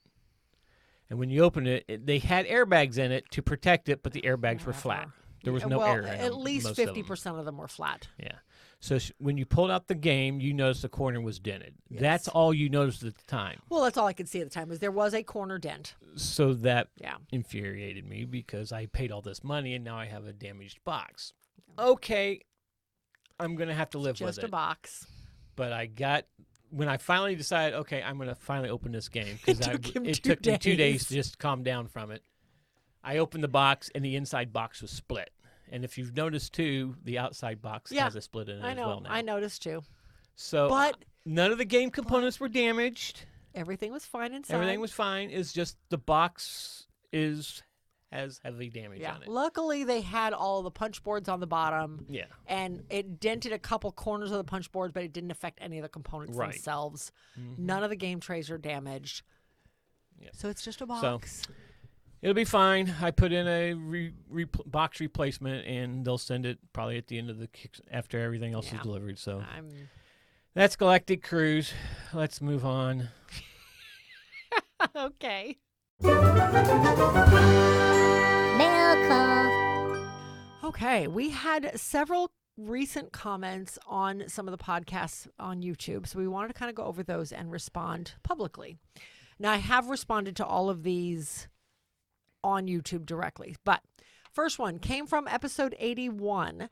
Speaker 2: And when you open it, they had airbags in it to protect it, but the airbags were flat. There was no air in them.
Speaker 1: At least 50% of them were flat.
Speaker 2: Yeah. So when you pulled out the game, you noticed the corner was dented. Yes. That's all you noticed at the time.
Speaker 1: Well, that's all I could see at the time, was there was a corner dent.
Speaker 2: So that infuriated me because I paid all this money and now I have a damaged box. Okay, I'm going to have to live with it.
Speaker 1: Just a box.
Speaker 2: But when I finally decided, okay, I'm going to finally open this game, because it took me 2 days to just calm down from it. I opened the box, and the inside box was split. And if you've noticed, too, the outside box has a split in it as well now.
Speaker 1: I noticed, too.
Speaker 2: So none of the game components were damaged.
Speaker 1: Everything was fine inside.
Speaker 2: Everything was fine. It's just the box has heavy damage on it.
Speaker 1: Luckily, they had all the punch boards on the bottom.
Speaker 2: Yeah.
Speaker 1: And it dented a couple corners of the punch boards, but it didn't affect any of the components themselves. None of the game trays are damaged. Yeah. So it's just a box.
Speaker 2: So it'll be fine. I put in a box replacement, and they'll send it probably at the end of after everything else is delivered. So that's Galactic Cruise. Let's move on.
Speaker 1: Okay.
Speaker 4: Mail call.
Speaker 1: Okay, we had several recent comments on some of the podcasts on YouTube, so we wanted to kind of go over those and respond publicly. Now, I have responded to all of these on YouTube directly, but first one came from episode 81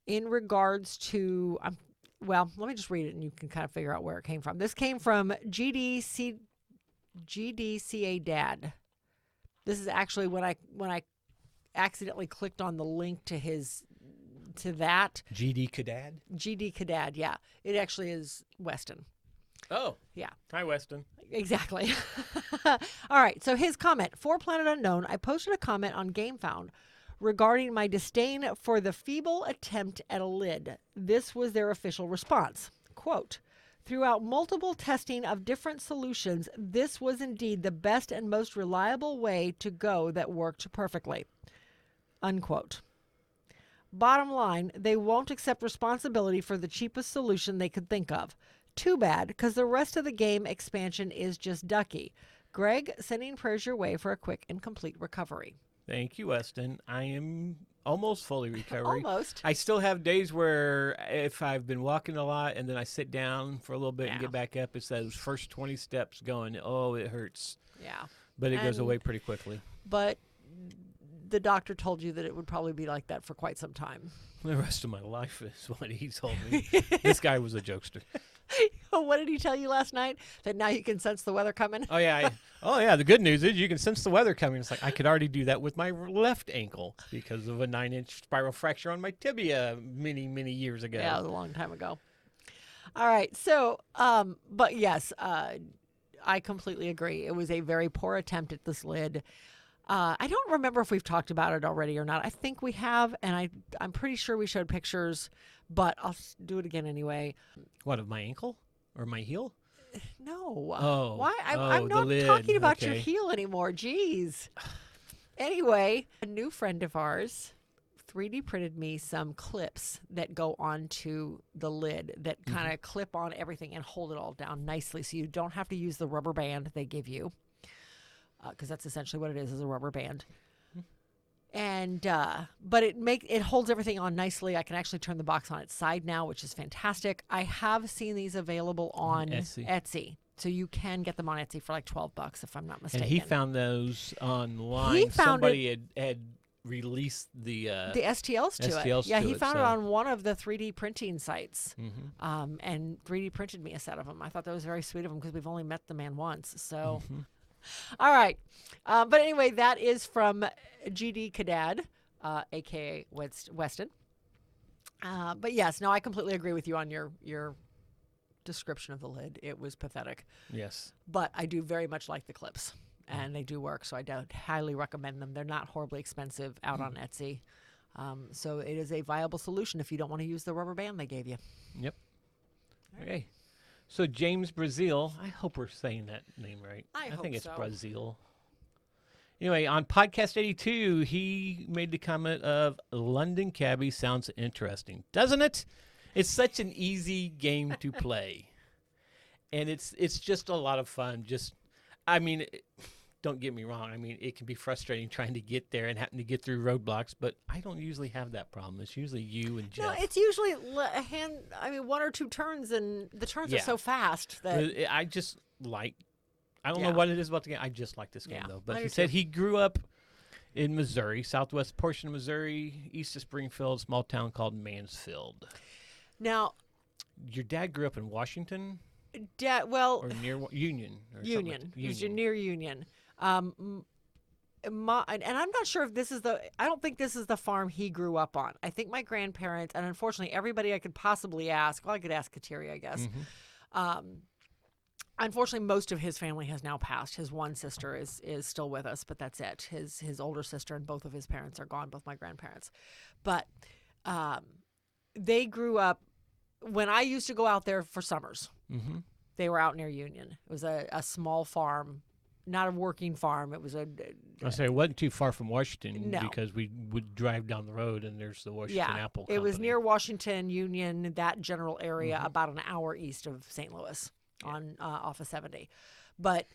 Speaker 1: in regards to, well, let me just read it and you can kind of figure out where it came from. This came from GDCA Dad. This is actually when I accidentally clicked on the link to that.
Speaker 2: GD Kadad?
Speaker 1: GD Kadad, yeah. It actually is Weston.
Speaker 2: Oh.
Speaker 1: Yeah.
Speaker 2: Hi, Weston.
Speaker 1: Exactly. All right. So his comment, for Planet Unknown, I posted a comment on GameFound regarding my disdain for the feeble attempt at a lid. This was their official response. Quote, throughout multiple testing of different solutions, this was indeed the best and most reliable way to go that worked perfectly. unquote. Bottom line, they won't accept responsibility for the cheapest solution they could think of. Too bad, because the rest of the game expansion is just ducky. Greg, sending prayers your way for a quick and complete recovery.
Speaker 2: Thank you, Weston. I am almost fully recovered.
Speaker 1: Almost.
Speaker 2: I still have days where if I've been walking a lot and then I sit down for a little bit and get back up, it's those first 20 steps going, oh, it hurts.
Speaker 1: Yeah.
Speaker 2: But it goes away pretty quickly.
Speaker 1: But the doctor told you that it would probably be like that for quite some time.
Speaker 2: The rest of my life is what he told me. This guy was a jokester.
Speaker 1: What did he tell you last night? That now you can sense the weather coming?
Speaker 2: Oh, yeah. The good news is you can sense the weather coming. It's like I could already do that with my left ankle because of a 9-inch spiral fracture on my tibia many, many years ago.
Speaker 1: Yeah, it was a long time ago. All right. So, but yes, I completely agree. It was a very poor attempt at this lid. I don't remember if we've talked about it already or not. I think we have, and I'm pretty sure we showed pictures, but I'll do it again anyway.
Speaker 2: What, of my ankle or my heel?
Speaker 1: No.
Speaker 2: Oh.
Speaker 1: Why? I'm not talking about your heel anymore. Jeez. Anyway, a new friend of ours 3D printed me some clips that go onto the lid that kind of clip on everything and hold it all down nicely so you don't have to use the rubber band they give you. Because that's essentially what it is a rubber band. And but it holds everything on nicely. I can actually turn the box on its side now, which is fantastic. I have seen these available on Etsy. So you can get them on Etsy for like $12 if I'm not mistaken.
Speaker 2: And he found those online. Somebody had released the
Speaker 1: STLs to
Speaker 2: STLs
Speaker 1: it. Yeah,
Speaker 2: to
Speaker 1: he
Speaker 2: it,
Speaker 1: found
Speaker 2: so.
Speaker 1: it on one of the 3D printing sites. And 3D printed me a set of them. I thought that was very sweet of him because we've only met the man once. So all right. But anyway, that is from GD Kadad, a.k.a. Weston. But yes, no, I completely agree with you on your description of the lid. It was pathetic.
Speaker 2: Yes.
Speaker 1: But I do very much like the clips, and they do work, so I don't highly recommend them. They're not horribly expensive out on Etsy. So it is a viable solution if you don't want to use the rubber band they gave you.
Speaker 2: Yep. Okay. So James Brazil, I hope we're saying that name right.
Speaker 1: I
Speaker 2: think it's
Speaker 1: so.
Speaker 2: Brazil. Anyway, on podcast 82, he made the comment of London Cabbie sounds interesting, doesn't it? It's such an easy game to play, and it's just a lot of fun. Don't get me wrong. I mean, it can be frustrating trying to get there and having to get through roadblocks, but I don't usually have that problem. It's usually you and Jeff.
Speaker 1: No, it's usually one or two turns, and the turns are so fast that
Speaker 2: I just like. I don't know what it is about the game. I just like this game though. But he said he grew up in Missouri, southwest portion of Missouri, east of Springfield, small town called Mansfield.
Speaker 1: Now,
Speaker 2: your dad grew up in Washington.
Speaker 1: Or
Speaker 2: near Union.
Speaker 1: Union. He was near Union. And I'm not sure if this is I don't think this is the farm he grew up on. I think my grandparents, and unfortunately everybody I could possibly ask, I could ask Kateri, I guess. Unfortunately, most of his family has now passed. His one sister is still with us, but that's it. His older sister and both of his parents are gone, both my grandparents. But they grew up, when I used to go out there for summers, they were out near Union. It was a small farm, not a working farm. It was
Speaker 2: it wasn't too far from Washington because we would drive down the road and there's the Washington Apple Company.
Speaker 1: It was near Washington, Union, that general area, about an hour east of St. Louis on off of 70. But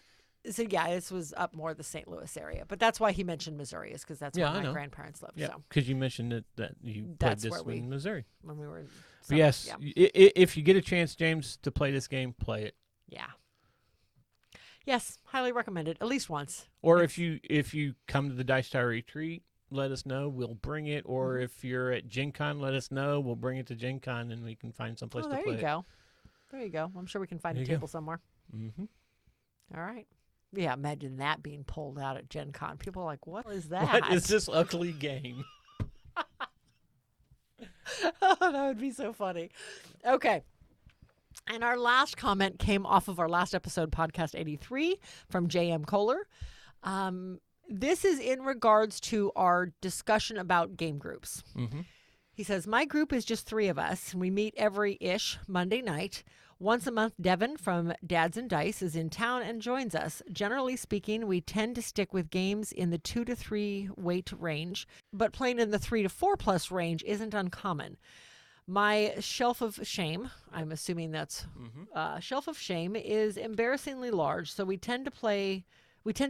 Speaker 1: so this was up more the St. Louis area. But that's why he mentioned Missouri, is because that's where my grandparents lived.
Speaker 2: Yeah,
Speaker 1: so
Speaker 2: because you mentioned that you played this in Missouri.
Speaker 1: When we were.
Speaker 2: But yes, if you get a chance, James, to play this game, play it.
Speaker 1: Yeah. Yes, highly recommended. At least once.
Speaker 2: Or if you come to the Dice Tower Retreat, let us know. We'll bring it. Or if you're at Gen Con, let us know. We'll bring it to Gen Con and we can find someplace to play it.
Speaker 1: There you go. There you go. I'm sure we can find a table somewhere. All right. Yeah, imagine that being pulled out at Gen Con. People are like, what is that?
Speaker 2: What is this ugly game?
Speaker 1: Oh, that would be so funny. Okay. And our last comment came off of our last episode, podcast 83, from J.M. Kohler. This is in regards to our discussion about game groups. He says, my group is just 3 of us. We meet every-ish Monday night. Once a month, Devin from Dads and Dice is in town and joins us. Generally speaking, we tend to stick with games in the 2 to 3 weight range, but playing in the 3 to 4 plus range isn't uncommon. My shelf of shame, I'm assuming that's shelf of shame, is embarrassingly large, so we tend to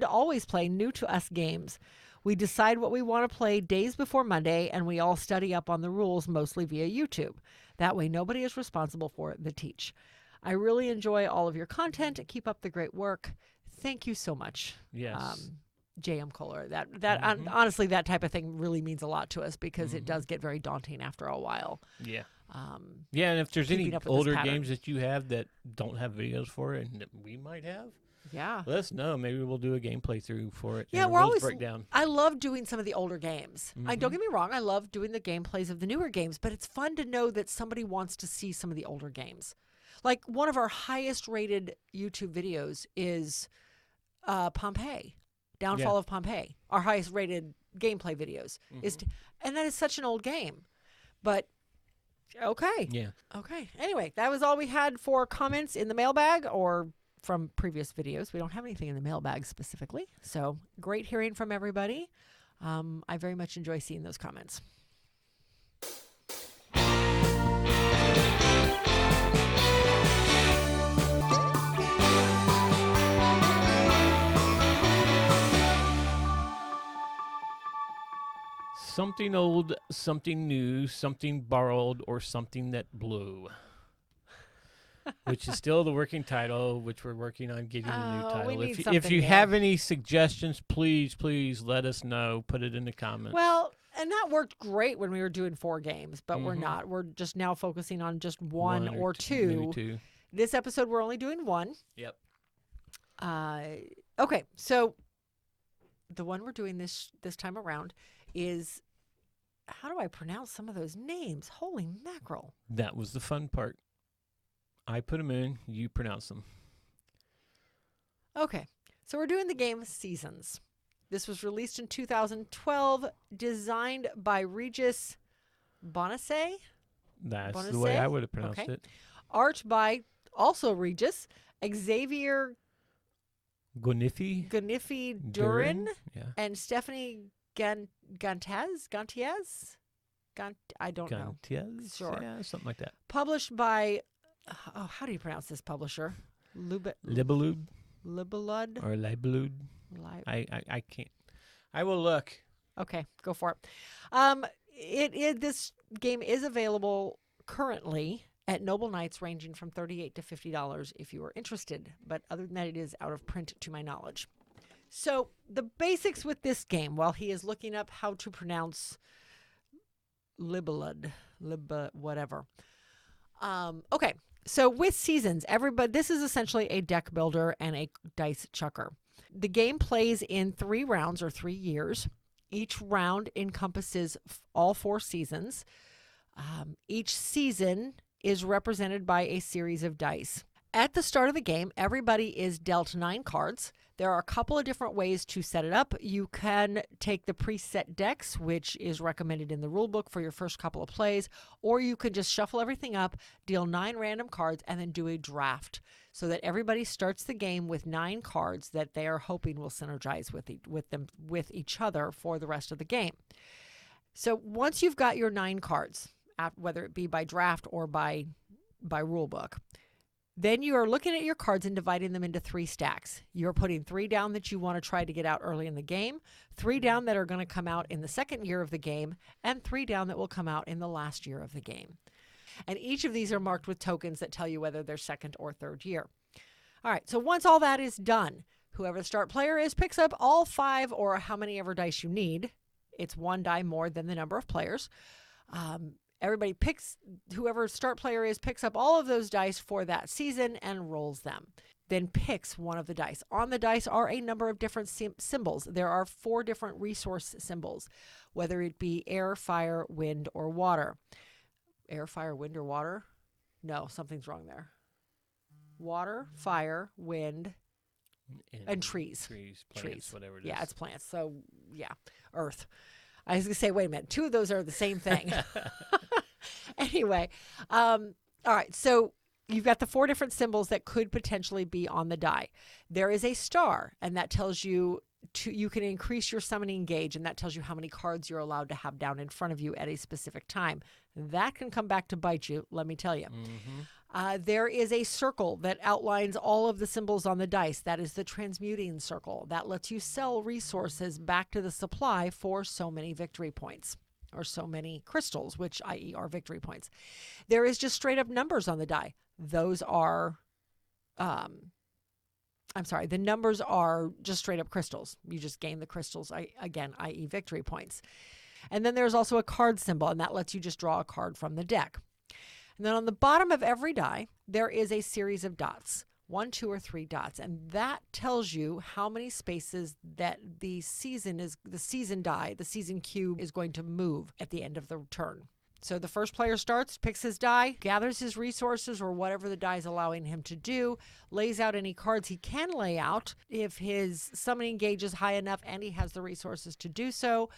Speaker 1: always play new to us games. We decide what we want to play days before Monday, and we all study up on the rules, mostly via YouTube. That way, nobody is responsible for the teach. I really enjoy all of your content. Keep up the great work. Thank you so much.
Speaker 2: Yes.
Speaker 1: J.M. Kohler. Honestly, that type of thing really means a lot to us because it does get very daunting after a while.
Speaker 2: Yeah. And if there's any
Speaker 1: up with
Speaker 2: older
Speaker 1: this pattern.
Speaker 2: games that you have that don't have videos for it and that we might have,
Speaker 1: yeah,
Speaker 2: let us know. Maybe we'll do a gameplay through for it.
Speaker 1: Yeah,
Speaker 2: and
Speaker 1: we're
Speaker 2: rules
Speaker 1: always.
Speaker 2: breakdown.
Speaker 1: I love doing some of the older games. Don't get me wrong. I love doing the gameplays of the newer games, but it's fun to know that somebody wants to see some of the older games. Like one of our highest rated YouTube videos is Pompeii, Downfall of Pompeii. Our highest rated gameplay videos and that is such an old game, but okay.
Speaker 2: Yeah.
Speaker 1: Okay. Anyway, that was all we had for comments in the mailbag or from previous videos. We don't have anything in the mailbag specifically. So great hearing from everybody. I very much enjoy seeing those comments.
Speaker 2: Something old, something new, something borrowed, or something that blew. Which is still the working title, which we're working on getting a new title. If you have any suggestions, please let us know. Put it in the comments.
Speaker 1: Well, and that worked great when we were doing 4 games, but we're not. We're just now focusing on just one or two. This episode, we're only doing 1.
Speaker 2: Yep.
Speaker 1: Okay, so the one we're doing this time around is, how do I pronounce some of those names? Holy mackerel.
Speaker 2: That was the fun part. I put them in, you pronounce them.
Speaker 1: Okay, so we're doing the game Seasons. This was released in 2012, designed by Regis Bonasse.
Speaker 2: That's the way I would have pronounced it.
Speaker 1: Art by also Regis, Xavier
Speaker 2: Goniffi
Speaker 1: Durin,
Speaker 2: yeah.
Speaker 1: and Stephanie Gantiaz? I don't know.
Speaker 2: Gantiaz?
Speaker 1: Sure.
Speaker 2: Yeah, something like that.
Speaker 1: Published by, how do you pronounce this publisher?
Speaker 2: Libelud?
Speaker 1: Libelud?
Speaker 2: Or Libelud? I can't. I will look.
Speaker 1: Okay, go for it. This game is available currently at Noble Knights, ranging from $38 to $50 if you are interested. But other than that, it is out of print to my knowledge. So the basics with this game, while he is looking up how to pronounce Libelud, whatever. Okay, so with Seasons, this is essentially a deck builder and a dice chucker. The game plays in 3 rounds or 3 years. Each round encompasses all 4 seasons. Each season is represented by a series of dice. At the start of the game, everybody is dealt 9 cards. There are a couple of different ways to set it up. You can take the preset decks, which is recommended in the rulebook for your first couple of plays, or you can just shuffle everything up, deal 9 random cards, and then do a draft so that everybody starts the game with 9 cards that they are hoping will synergize with each other for the rest of the game. So once you've got your 9 cards, whether it be by draft or by rulebook, then you are looking at your cards and dividing them into 3 stacks. You're putting 3 down that you want to try to get out early in the game, 3 down that are going to come out in the second year of the game, and 3 down that will come out in the last year of the game. And each of these are marked with tokens that tell you whether they're second or third year. All right, so once all that is done, whoever the start player is picks up all 5 or how many ever dice you need. It's 1 die more than the number of players. Everybody whoever start player is, picks up all of those dice for that season and rolls them. Then picks one of the dice. On the dice are a number of different symbols. There are 4 different resource symbols, whether it be air, fire, wind, or water. Air, fire, wind, or water? No, something's wrong there. Water, fire, wind, and trees.
Speaker 2: Trees, plants, whatever it is.
Speaker 1: Yeah, it's plants. So, yeah, earth. I was going to say, wait a minute, 2 of those are the same thing. Anyway, all right, so you've got the 4 different symbols that could potentially be on the die. There is a star, and that tells you you can increase your summoning gauge, and that tells you how many cards you're allowed to have down in front of you at a specific time. That can come back to bite you, let me tell you. There is a circle that outlines all of the symbols on the dice. That is the transmuting circle. That lets you sell resources back to the supply for so many victory points, or so many crystals, which i.e. are victory points. There is just straight up numbers on the die. Those are, the numbers are just straight up crystals. You just gain the crystals, again, i.e. victory points. And then there's also a card symbol, and that lets you just draw a card from the deck. And then on the bottom of every die, there is a series of dots, 1, 2, or 3 dots. And that tells you how many spaces that the season die, the season cube is going to move at the end of the turn. So the first player starts, picks his die, gathers his resources or whatever the die is allowing him to do, lays out any cards he can lay out if his summoning gauge is high enough and he has the resources to do so,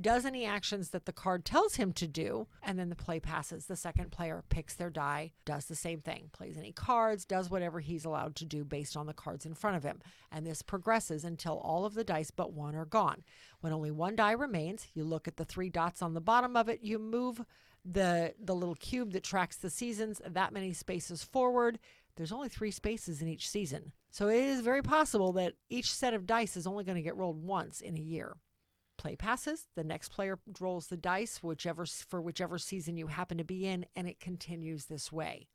Speaker 1: does any actions that the card tells him to do, and then the play passes. The second player picks their die, does the same thing, plays any cards, does whatever he's allowed to do based on the cards in front of him. And this progresses until all of the dice but 1 are gone. When only 1 die remains, you look at the 3 dots on the bottom of it, you move the little cube that tracks the seasons that many spaces forward. There's only 3 spaces in each season. So it is very possible that each set of dice is only going to get rolled once in a year. Play passes, the next player rolls the dice for whichever season you happen to be in, and it continues this way.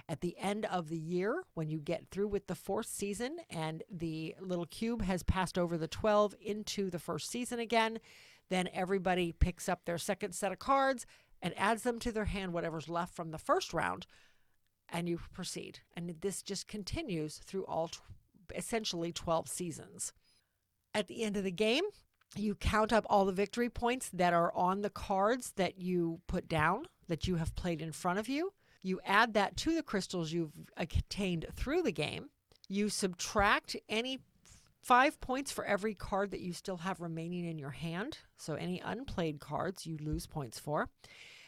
Speaker 1: At the end of the year, when you get through with the 4th season and the little cube has passed over the 12 into the first season again, then everybody picks up their second set of cards and adds them to their hand, whatever's left from the first round, and you proceed. And this just continues through essentially 12 seasons. At the end of the game, you count up all the victory points that are on the cards that you put down, that you have played in front of you. You add that to the crystals you've attained through the game. You subtract any 5 points for every card that you still have remaining in your hand. So any unplayed cards you lose points for.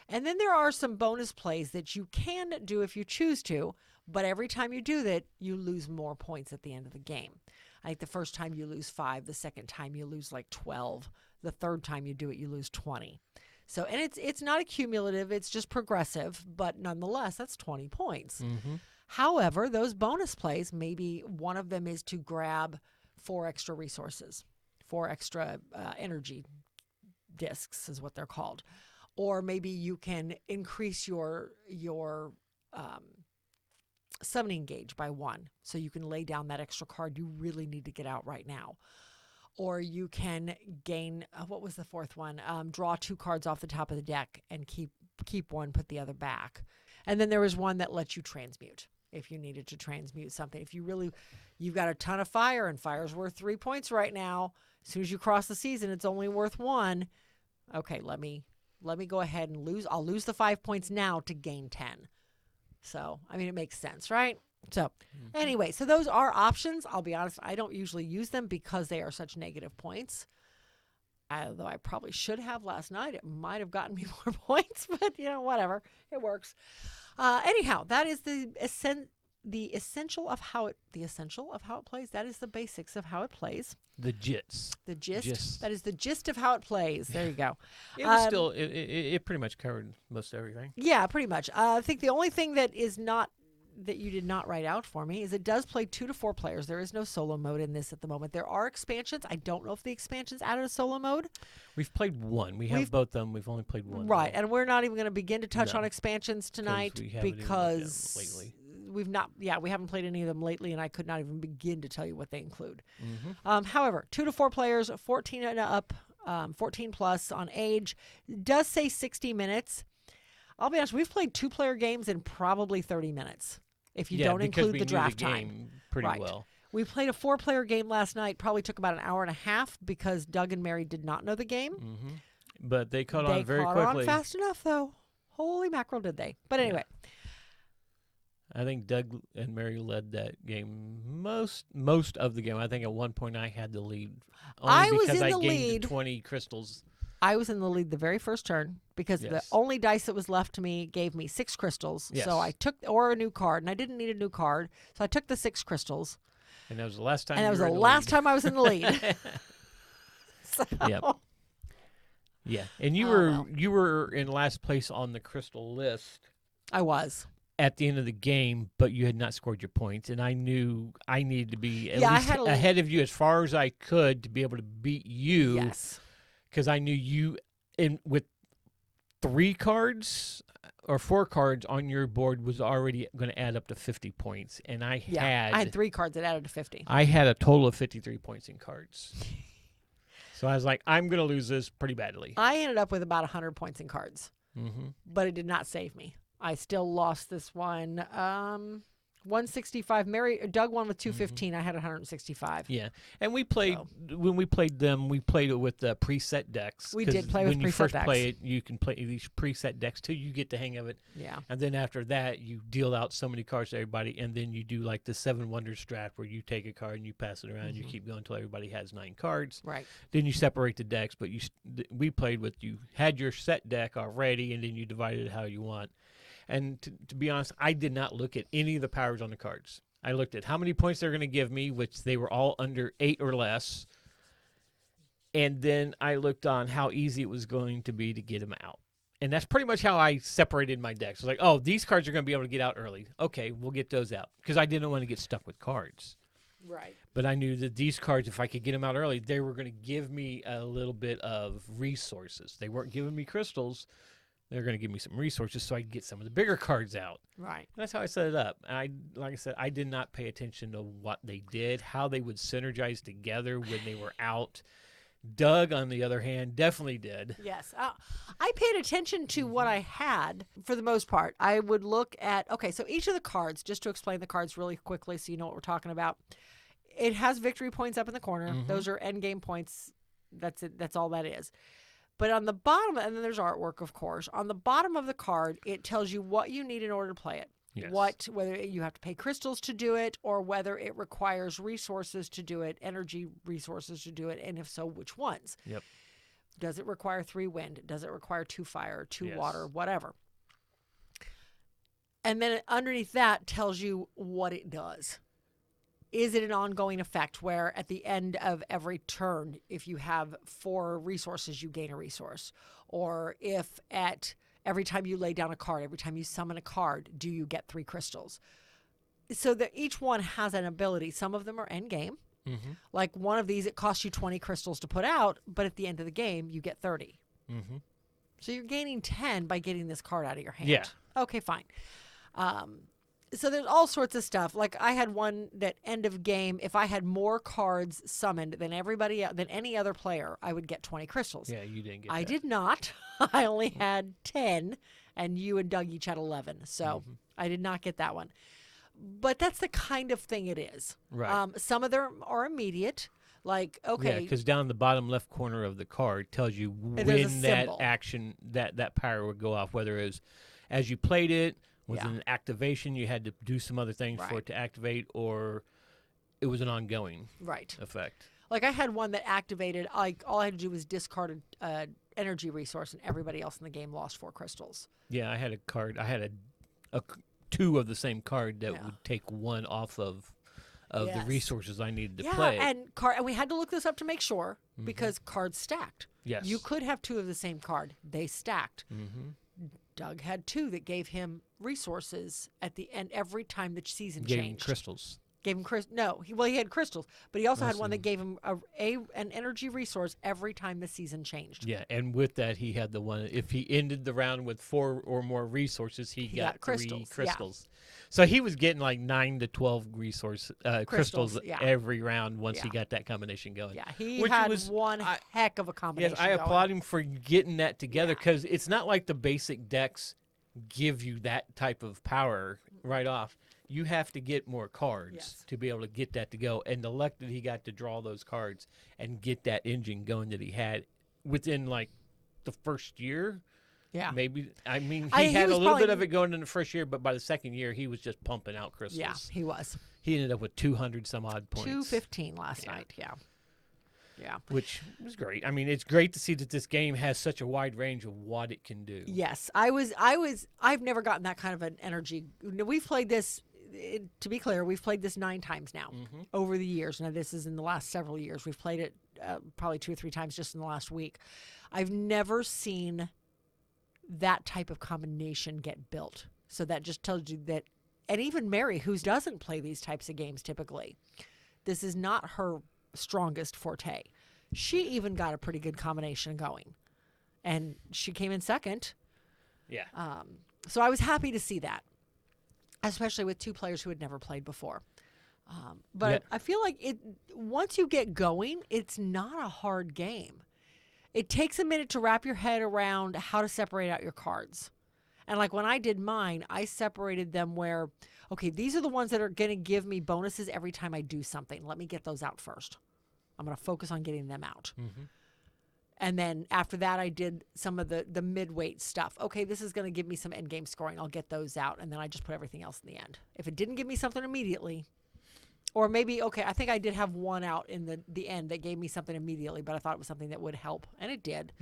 Speaker 1: And then there are some bonus plays that you can do if you choose to, but every time you do that, you lose more points at the end of the game. I think the first time you lose 5, the second time you lose like 12, the third time you do it, you lose 20. So, and it's not accumulative, it's just progressive, but nonetheless, that's 20 points. However, those bonus plays, maybe one of them is to grab 4 extra resources, 4 extra energy discs is what they're called. Or maybe you can increase your summoning gauge by 1, so you can lay down that extra card you really need to get out right now. Or you can gain, what was the 4th one? Draw 2 cards off the top of the deck and keep 1, put the other back. And then there was one that lets you transmute if you needed to transmute something. If you've got a ton of fire and fire's worth 3 points right now. As soon as you cross the season, it's only worth 1. Okay, let me go ahead and I'll lose the 5 points now to gain 10. So, I mean, it makes sense, right? So, anyway, so those are options. I'll be honest, I don't usually use them because they are such negative points. Although I probably should have last night. It might have gotten me more points, but, whatever. It works. Anyhow, that is the essential of how it plays. That is the basics of how it plays.
Speaker 2: The gist.
Speaker 1: The gist. That is the gist of how it plays. There you go.
Speaker 2: It was still, it pretty much covered most everything.
Speaker 1: Yeah, pretty much. I think the only thing that you did not write out for me is it does play 2 to 4 players. There is no solo mode in this at the moment. There are expansions. I don't know if the expansions added a solo mode.
Speaker 2: We've played 1. We have both of them. We've only played 1.
Speaker 1: Right, and we're not even going to begin to touch on expansions tonight
Speaker 2: because lately.
Speaker 1: We haven't played any of them lately, and I could not even begin to tell you what they include. However, 2 to 4 players, 14 and up, 14 plus on age. It does say 60 minutes. I'll be honest, we've played 2-player games in probably 30 minutes, if you don't include the draft time.
Speaker 2: Pretty well.
Speaker 1: We played a 4-player game last night, probably took about an hour and a half because Doug and Mary did not know the game.
Speaker 2: But they caught on very quickly.
Speaker 1: They caught on fast enough, though. Holy mackerel, did they. But anyway.
Speaker 2: I think Doug and Mary led that game most of the game. I think at one point I had the lead. Only because I gained 20 crystals.
Speaker 1: I was in the lead the very first turn because the only dice that was left to me gave me 6 crystals.
Speaker 2: Yes.
Speaker 1: So I took, or a new card, and I didn't need a new card. So I took the 6 crystals.
Speaker 2: And that was the last time.
Speaker 1: And that was the last time I was in the lead. So.
Speaker 2: Yep. Yeah, and you were in last place on the crystal list.
Speaker 1: I was
Speaker 2: at the end of the game, but you had not scored your points, and I knew I needed to be at least ahead of you as far as I could to be able to beat you.
Speaker 1: Yes,
Speaker 2: because I knew you with 3 cards or 4 cards on your board was already going to add up to 50 points, and I had
Speaker 1: 3 cards that added to 50.
Speaker 2: I had a total of 53 points in cards. So I was like, I'm going to lose this pretty badly.
Speaker 1: I ended up with about 100 points in cards, but it did not save me. I still lost this one. 165. Doug won with 215. I had 165.
Speaker 2: Yeah, and we played when we played them. We played it with the preset decks.
Speaker 1: We did play with preset decks.
Speaker 2: When you first play it, you can play these preset decks till you get the hang of it.
Speaker 1: Yeah.
Speaker 2: And then after that, you deal out so many cards to everybody, and then you do like the 7 Wonders strat where you take a card and you pass it around. And you keep going until everybody has 9 cards.
Speaker 1: Right.
Speaker 2: Then you separate the decks, but we played with you had your set deck already, and then you divided it how you want. And to be honest, I did not look at any of the powers on the cards. I looked at how many points they're going to give me, which they were all under 8 or less. And then I looked on how easy it was going to be to get them out. And that's pretty much how I separated my decks. I was like, oh, these cards are going to be able to get out early. Okay, we'll get those out. Because I didn't want to get stuck with cards.
Speaker 1: Right.
Speaker 2: But I knew that these cards, if I could get them out early, they were going to give me a little bit of resources. They weren't giving me crystals. They're going to give me some resources so I can get some of the bigger cards out.
Speaker 1: Right.
Speaker 2: That's how I set it up. And like I said, I did not pay attention to what they did, how they would synergize together when they were out. Doug, on the other hand, definitely did.
Speaker 1: Yes. I paid attention to what I had for the most part. I would look at, so each of the cards, just to explain the cards really quickly so you know what we're talking about, it has victory points up in the corner. Those are end game points. That's it. That's all that is. But on the bottom, and then there's artwork, of course. On the bottom of the card, it tells you what you need in order to play it.
Speaker 2: Yes.
Speaker 1: Whether you have to pay crystals to do it, or whether it requires resources to do it, energy resources to do it, and if so, which ones?
Speaker 2: Yep.
Speaker 1: Does it require 3 wind? Does it require 2 fire, 2 water, whatever? And then underneath that tells you what it does. Is it an ongoing effect where at the end of every turn, if you have 4 resources, you gain a resource? Or if at every time you lay down a card, every time you summon a card, do you get 3 crystals? So that each one has an ability. Some of them are end game. Like one of these, it costs you 20 crystals to put out, but at the end of the game, you get 30. So you're gaining 10 by getting this card out of your hand.
Speaker 2: Yeah.
Speaker 1: Okay, fine. So there's all sorts of stuff. Like I had one that end of game, if I had more cards summoned than any other player, I would get 20 crystals.
Speaker 2: Yeah, you didn't get that.
Speaker 1: I did not. I only had 10, and you and Doug each had 11. So I did not get that one. But that's the kind of thing it is.
Speaker 2: Right.
Speaker 1: Some of them are immediate. Like,
Speaker 2: Yeah, because down the bottom left corner of the card tells you when that action, that power would go off, whether it was as you played it, was it an activation, you had to do some other things for it to activate, or it was an ongoing effect.
Speaker 1: Like I had one that activated, all I had to do was discard an energy resource, and everybody else in the game lost 4 crystals.
Speaker 2: Yeah, I had a card. I had a 2 of the same card that would take 1 off of the resources I needed to play.
Speaker 1: And we had to look this up to make sure, because cards stacked.
Speaker 2: Yes.
Speaker 1: You could have 2 of the same card. They stacked. Doug had 2 that gave him resources at the end every time the season changed.
Speaker 2: Gave him crystals.
Speaker 1: Gave him he had crystals, but he also had one that gave him an energy resource every time the season changed.
Speaker 2: Yeah, and with that, he had the one. If he ended the round with 4 or more resources, he got 3 crystals. So he was getting like 9 to 12 crystals every round once he got that combination going.
Speaker 1: Yeah, he had one heck of a combination.
Speaker 2: Yes, I applaud him for getting that together, because it's not like the basic decks give you that type of power right off. You have to get more cards to be able to get that to go. And the luck that he got to draw those cards and get that engine going that he had within like the first year.
Speaker 1: Yeah.
Speaker 2: Maybe. I mean, he had a little bit of it going in the first year, but by the second year, he was just pumping out crystals.
Speaker 1: Yeah, he was.
Speaker 2: He ended up with 200 some odd points.
Speaker 1: 215 last night. Yeah. Yeah.
Speaker 2: Which was great. I mean, it's great to see that this game has such a wide range of what it can do.
Speaker 1: Yes. I've never gotten that kind of an energy. We've played this, to be clear, we've played this 9 times now over the years. Now, this is in the last several years. We've played it probably 2 or 3 times just in the last week. I've never seen that type of combination get built. So that just tells you that, and even Mary, who doesn't play these types of games typically, this is not her strongest forte. She even got a pretty good combination going, and she came in second.
Speaker 2: Yeah.
Speaker 1: So I was happy to see that, especially with 2 players who had never played before. But I feel like once you get going, it's not a hard game. It takes a minute to wrap your head around how to separate out your cards. And like when I did mine, I separated them where, okay, these are the ones that are going to give me bonuses every time I do something. Let me get those out first. I'm going to focus on getting them out. And then after that, I did some of the mid-weight stuff. Okay, this is going to give me some end-game scoring. I'll get those out. And then I just put everything else in the end. If it didn't give me something immediately, or maybe, okay, I think I did have one out in the end that gave me something immediately, but I thought it was something that would help. And it did.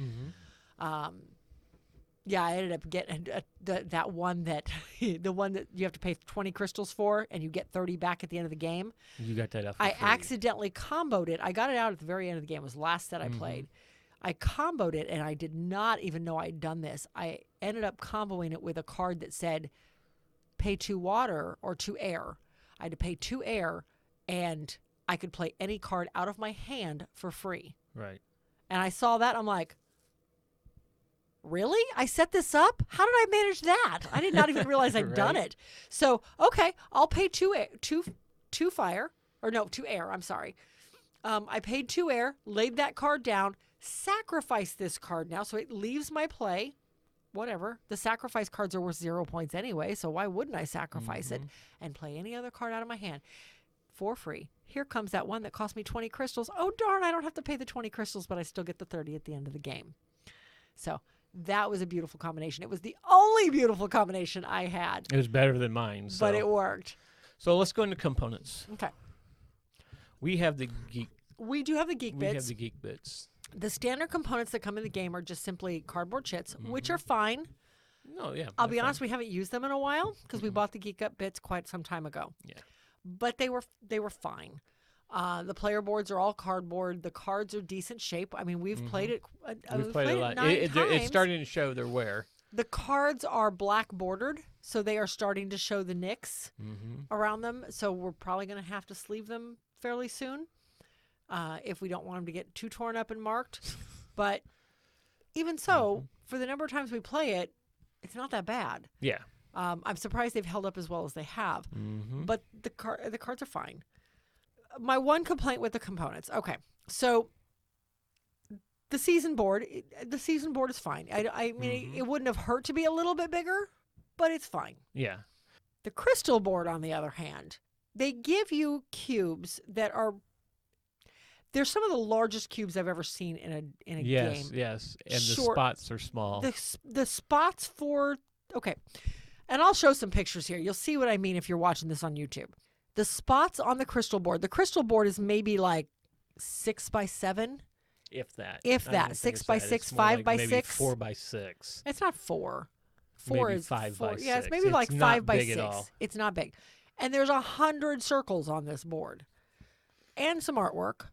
Speaker 1: Yeah, I ended up getting that one the one that you have to pay 20 crystals for, and you get 30 back at the end of the game.
Speaker 2: You got that up.
Speaker 1: I accidentally comboed it. I got it out at the very end of the game. It was the last set I played. I comboed it, and I did not even know I had done this. I ended up comboing it with a card that said pay 2 water or 2 air. I had to pay 2 air, and I could play any card out of my hand for free.
Speaker 2: Right.
Speaker 1: And I saw that. I'm like, really? I set this up? How did I manage that? I did not even realize I'd done it. So, okay, I'll pay 2 fire. Or no, 2 air. I'm sorry. I paid 2 air, laid that card down, sacrificed this card now, so it leaves my play. Whatever. The sacrifice cards are worth 0 points anyway, so why wouldn't I sacrifice it and play any other card out of my hand for free? Here comes that one that cost me 20 crystals. Oh, darn, I don't have to pay the 20 crystals, but I still get the 30 at the end of the game. So that was a beautiful combination. It was the only beautiful combination I had.
Speaker 2: It was better than mine. So.
Speaker 1: But it worked.
Speaker 2: So let's go into components.
Speaker 1: Okay.
Speaker 2: We have the Geek.
Speaker 1: We do have the Geek bits.
Speaker 2: We have the Geek bits.
Speaker 1: The standard components that come in the game are just simply cardboard chits, which are fine.
Speaker 2: No, yeah.
Speaker 1: I'll be honest, we haven't used them in a while because we bought the Geek Up bits quite some time ago.
Speaker 2: Yeah.
Speaker 1: But they were fine. The player boards are all cardboard. The cards are decent shape. I mean, we've played it.
Speaker 2: We've played it a lot.
Speaker 1: 9 times.
Speaker 2: It's starting to show their wear.
Speaker 1: The cards are black bordered, so they are starting to show the nicks around them. So we're probably going to have to sleeve them fairly soon if we don't want them to get too torn up and marked. But even so, for the number of times we play it, it's not that bad.
Speaker 2: Yeah.
Speaker 1: I'm surprised they've held up as well as they have. But the cards are fine. My one complaint with the components. Okay, so the season board is fine. I mean, it wouldn't have hurt to be a little bit bigger, but it's fine.
Speaker 2: Yeah.
Speaker 1: The crystal board, on the other hand, they give you cubes that are. They're some of the largest cubes I've ever seen in a game.
Speaker 2: Yes, and the spots are small.
Speaker 1: The spots for okay, and I'll show some pictures here. You'll see what I mean if you're watching this on YouTube. The spots on the crystal board. The crystal board is maybe like 6 by 7.
Speaker 2: If that.
Speaker 1: 6 by 6, 5 by 6.
Speaker 2: 4 by 6.
Speaker 1: It's not 4. 4
Speaker 2: maybe
Speaker 1: is
Speaker 2: 5
Speaker 1: 4.
Speaker 2: by 6.
Speaker 1: Yeah, it's maybe like 5 by 6.
Speaker 2: At all.
Speaker 1: It's not big. And there's 100 circles on this board. And some artwork.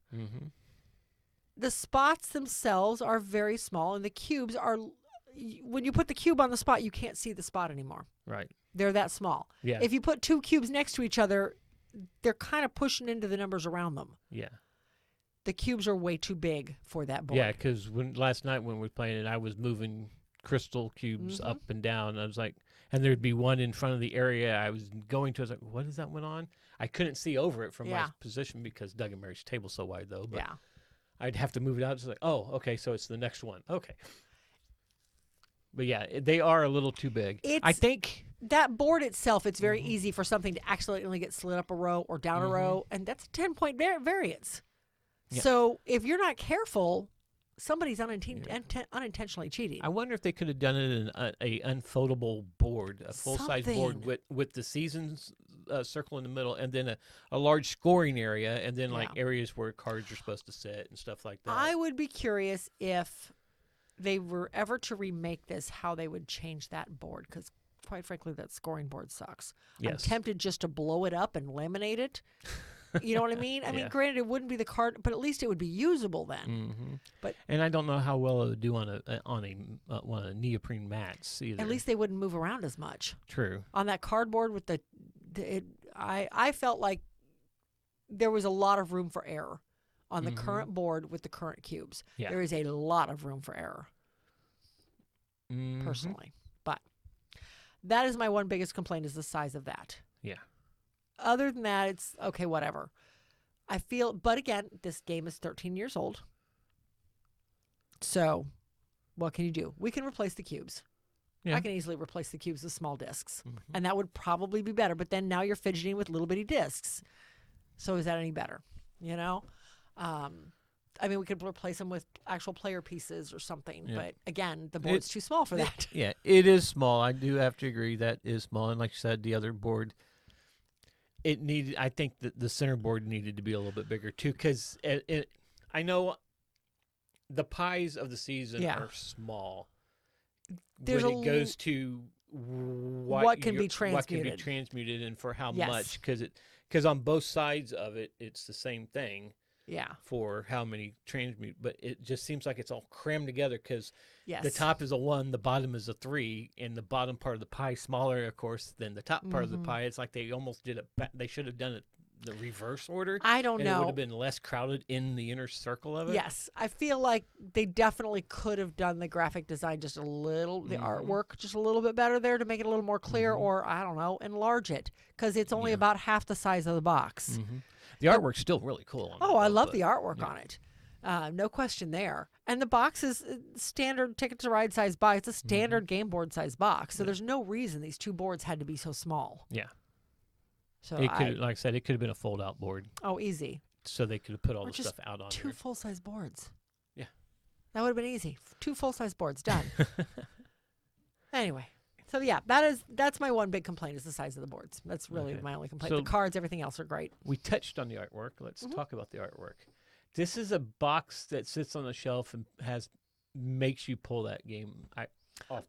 Speaker 1: The spots themselves are very small, and the cubes are. When you put the cube on the spot, you can't see the spot anymore.
Speaker 2: Right.
Speaker 1: They're that small.
Speaker 2: Yeah.
Speaker 1: If you put 2 cubes next to each other, they're kind of pushing into the numbers around them.
Speaker 2: Yeah.
Speaker 1: The cubes are way too big for that board.
Speaker 2: Yeah, because last night when we were playing it, I was moving crystal cubes up and down. I was like, and there'd be one in front of the area I was going to. I was like, what is that one on? I couldn't see over it from my position because Doug and Mary's table's so wide, though. But I'd have to move it out. It's like, oh, okay, so it's the next one. Okay. But yeah, they are a little too big. I think
Speaker 1: that board itself, it's very easy for something to accidentally get slid up a row or down a row, and that's a 10-point variance. Yeah. So if you're not careful, somebody's unintentionally cheating.
Speaker 2: I wonder if they could have done it in a unfoldable board, a full-size board with the seasons circle in the middle, and then a large scoring area, and then like
Speaker 1: Yeah.
Speaker 2: areas where cards are supposed to sit and stuff like that.
Speaker 1: I would be curious if they were ever to remake this, how they would change that board, because quite frankly, that scoring board sucks. I'm
Speaker 2: Yes.
Speaker 1: tempted just to blow it up and laminate it. You know what I mean? I mean,
Speaker 2: Yeah.
Speaker 1: granted, it wouldn't be the card, but at least it would be usable then.
Speaker 2: Mm-hmm.
Speaker 1: But
Speaker 2: and I don't know how well it would do on one of the neoprene mats either.
Speaker 1: at least they wouldn't move around as much.
Speaker 2: True.
Speaker 1: On that cardboard with I felt like there was a lot of room for error on the current board with the current cubes.
Speaker 2: Yeah.
Speaker 1: There is a lot of room for error,
Speaker 2: Mhm.
Speaker 1: personally. But that is my one biggest complaint, is the size of that.
Speaker 2: Yeah.
Speaker 1: Other than that, it's okay, whatever. I feel, but again, this game is 13 years old. So what can you do? We can replace the cubes.
Speaker 2: Yeah.
Speaker 1: I can easily replace the cubes with small discs. And that would probably be better. But then now you're fidgeting with little bitty discs. So is that any better? You know? I mean, we could replace them with actual player pieces or something.
Speaker 2: Yeah.
Speaker 1: But again, the board's too small for that.
Speaker 2: Yeah, it is small. I do have to agree that is small. And like you said, the other board, it needed. I think that the center board needed to be a little bit bigger too, because I know the pies of the season
Speaker 1: Yeah.
Speaker 2: are small.
Speaker 1: There's
Speaker 2: when it goes to
Speaker 1: what can be
Speaker 2: transmuted and for how
Speaker 1: Yes.
Speaker 2: much, because on both sides of it, it's the same thing.
Speaker 1: Yeah.
Speaker 2: For how many transmute, but it just seems like it's all crammed together because
Speaker 1: Yes.
Speaker 2: the top is a 1, the bottom is a 3, and the bottom part of the pie smaller, of course, than the top part of the pie. It's like they almost did it. They should have done it the reverse order.
Speaker 1: I don't
Speaker 2: and It
Speaker 1: know.
Speaker 2: would have been less crowded in the inner circle of it.
Speaker 1: Yes, I feel like they definitely could have done the graphic design just a little, the artwork just a little bit better there to make it a little more clear, or I don't know, enlarge it, because it's only about half the size of the box.
Speaker 2: The artwork's still really cool. On
Speaker 1: Oh,
Speaker 2: that,
Speaker 1: I
Speaker 2: though,
Speaker 1: love
Speaker 2: but-
Speaker 1: the artwork on it. No question there. And the box is standard Ticket to Ride size box. It's a standard game board size box. So there's no reason these two boards had to be so small.
Speaker 2: Yeah.
Speaker 1: So
Speaker 2: It could, like I said, it could have been a fold-out board,
Speaker 1: easy.
Speaker 2: so they could have put all
Speaker 1: Or
Speaker 2: the
Speaker 1: just
Speaker 2: stuff out on
Speaker 1: two
Speaker 2: there.
Speaker 1: full-size boards.
Speaker 2: Yeah.
Speaker 1: That would have been easy. 2 full-size boards, done. Anyway. So yeah, that's my one big complaint, is the size of the boards. That's really
Speaker 2: Okay.
Speaker 1: my only complaint.
Speaker 2: So-
Speaker 1: The cards, everything else are great.
Speaker 2: We touched on the artwork. Let's talk about the artwork. This is a box that sits on the shelf and makes you pull that game off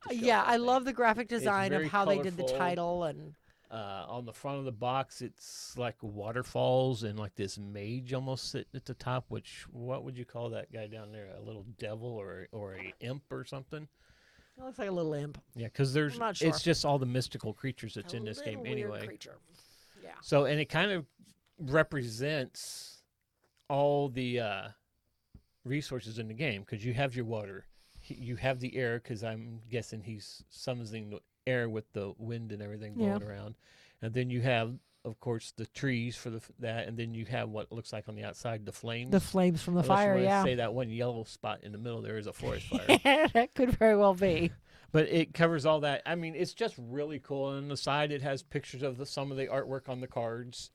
Speaker 2: the shelf.
Speaker 1: Yeah, I
Speaker 2: think.
Speaker 1: love the graphic design of
Speaker 2: very
Speaker 1: how they did the
Speaker 2: colorful.
Speaker 1: title and
Speaker 2: On the front of the box, it's like waterfalls and like this mage almost sitting at the top. What would you call that guy down there? A little devil or a imp or something?
Speaker 1: it looks like a little imp.
Speaker 2: Yeah, because
Speaker 1: not sure.
Speaker 2: it's just all the mystical creatures that's
Speaker 1: A
Speaker 2: in this game
Speaker 1: little weird
Speaker 2: anyway.
Speaker 1: creature. Yeah.
Speaker 2: So, and it kind of represents all the resources in the game, because you have your water, you have the air, because I'm guessing he's summoning the air with the wind and everything blowing around, and then you have, of course, the trees for that, and then you have what looks like on the outside the flames.
Speaker 1: The flames from the
Speaker 2: Unless
Speaker 1: fire,
Speaker 2: you wanna
Speaker 1: yeah.
Speaker 2: say that one yellow spot in the middle there is a forest fire.
Speaker 1: That could very well be.
Speaker 2: But it covers all that. I mean, it's just really cool. And on the side, it has pictures of some of the artwork on the cards,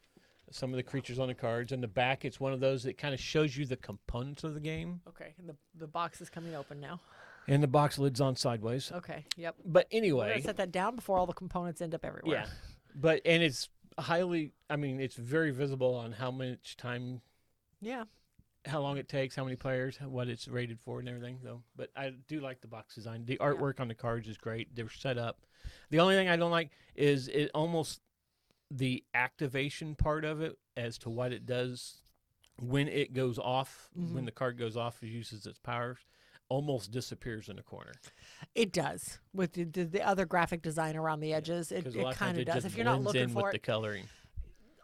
Speaker 2: some of the creatures on the cards. And the back, it's one of those that kind of shows you the components of the game.
Speaker 1: Okay, and the box is coming open now.
Speaker 2: And the box lid's on sideways.
Speaker 1: Okay, yep.
Speaker 2: But
Speaker 1: We're
Speaker 2: anyway,
Speaker 1: gonna set that down before all the components end up everywhere.
Speaker 2: yeah. And it's it's very visible on how much time,
Speaker 1: Yeah.
Speaker 2: how long it takes, how many players, what it's rated for, and everything. Though, but I do like the box design. The artwork on the cards is great. They're set up. The only thing I don't like is the activation part of it, as to what it does when it goes off, when the card goes off, it uses its powers, almost disappears in a corner.
Speaker 1: It does. With the other graphic design around the edges, it
Speaker 2: 'Cause a lot of
Speaker 1: kind
Speaker 2: times
Speaker 1: of
Speaker 2: it
Speaker 1: does.
Speaker 2: just
Speaker 1: If you're not
Speaker 2: blends
Speaker 1: looking
Speaker 2: in
Speaker 1: for
Speaker 2: with
Speaker 1: it,
Speaker 2: the coloring.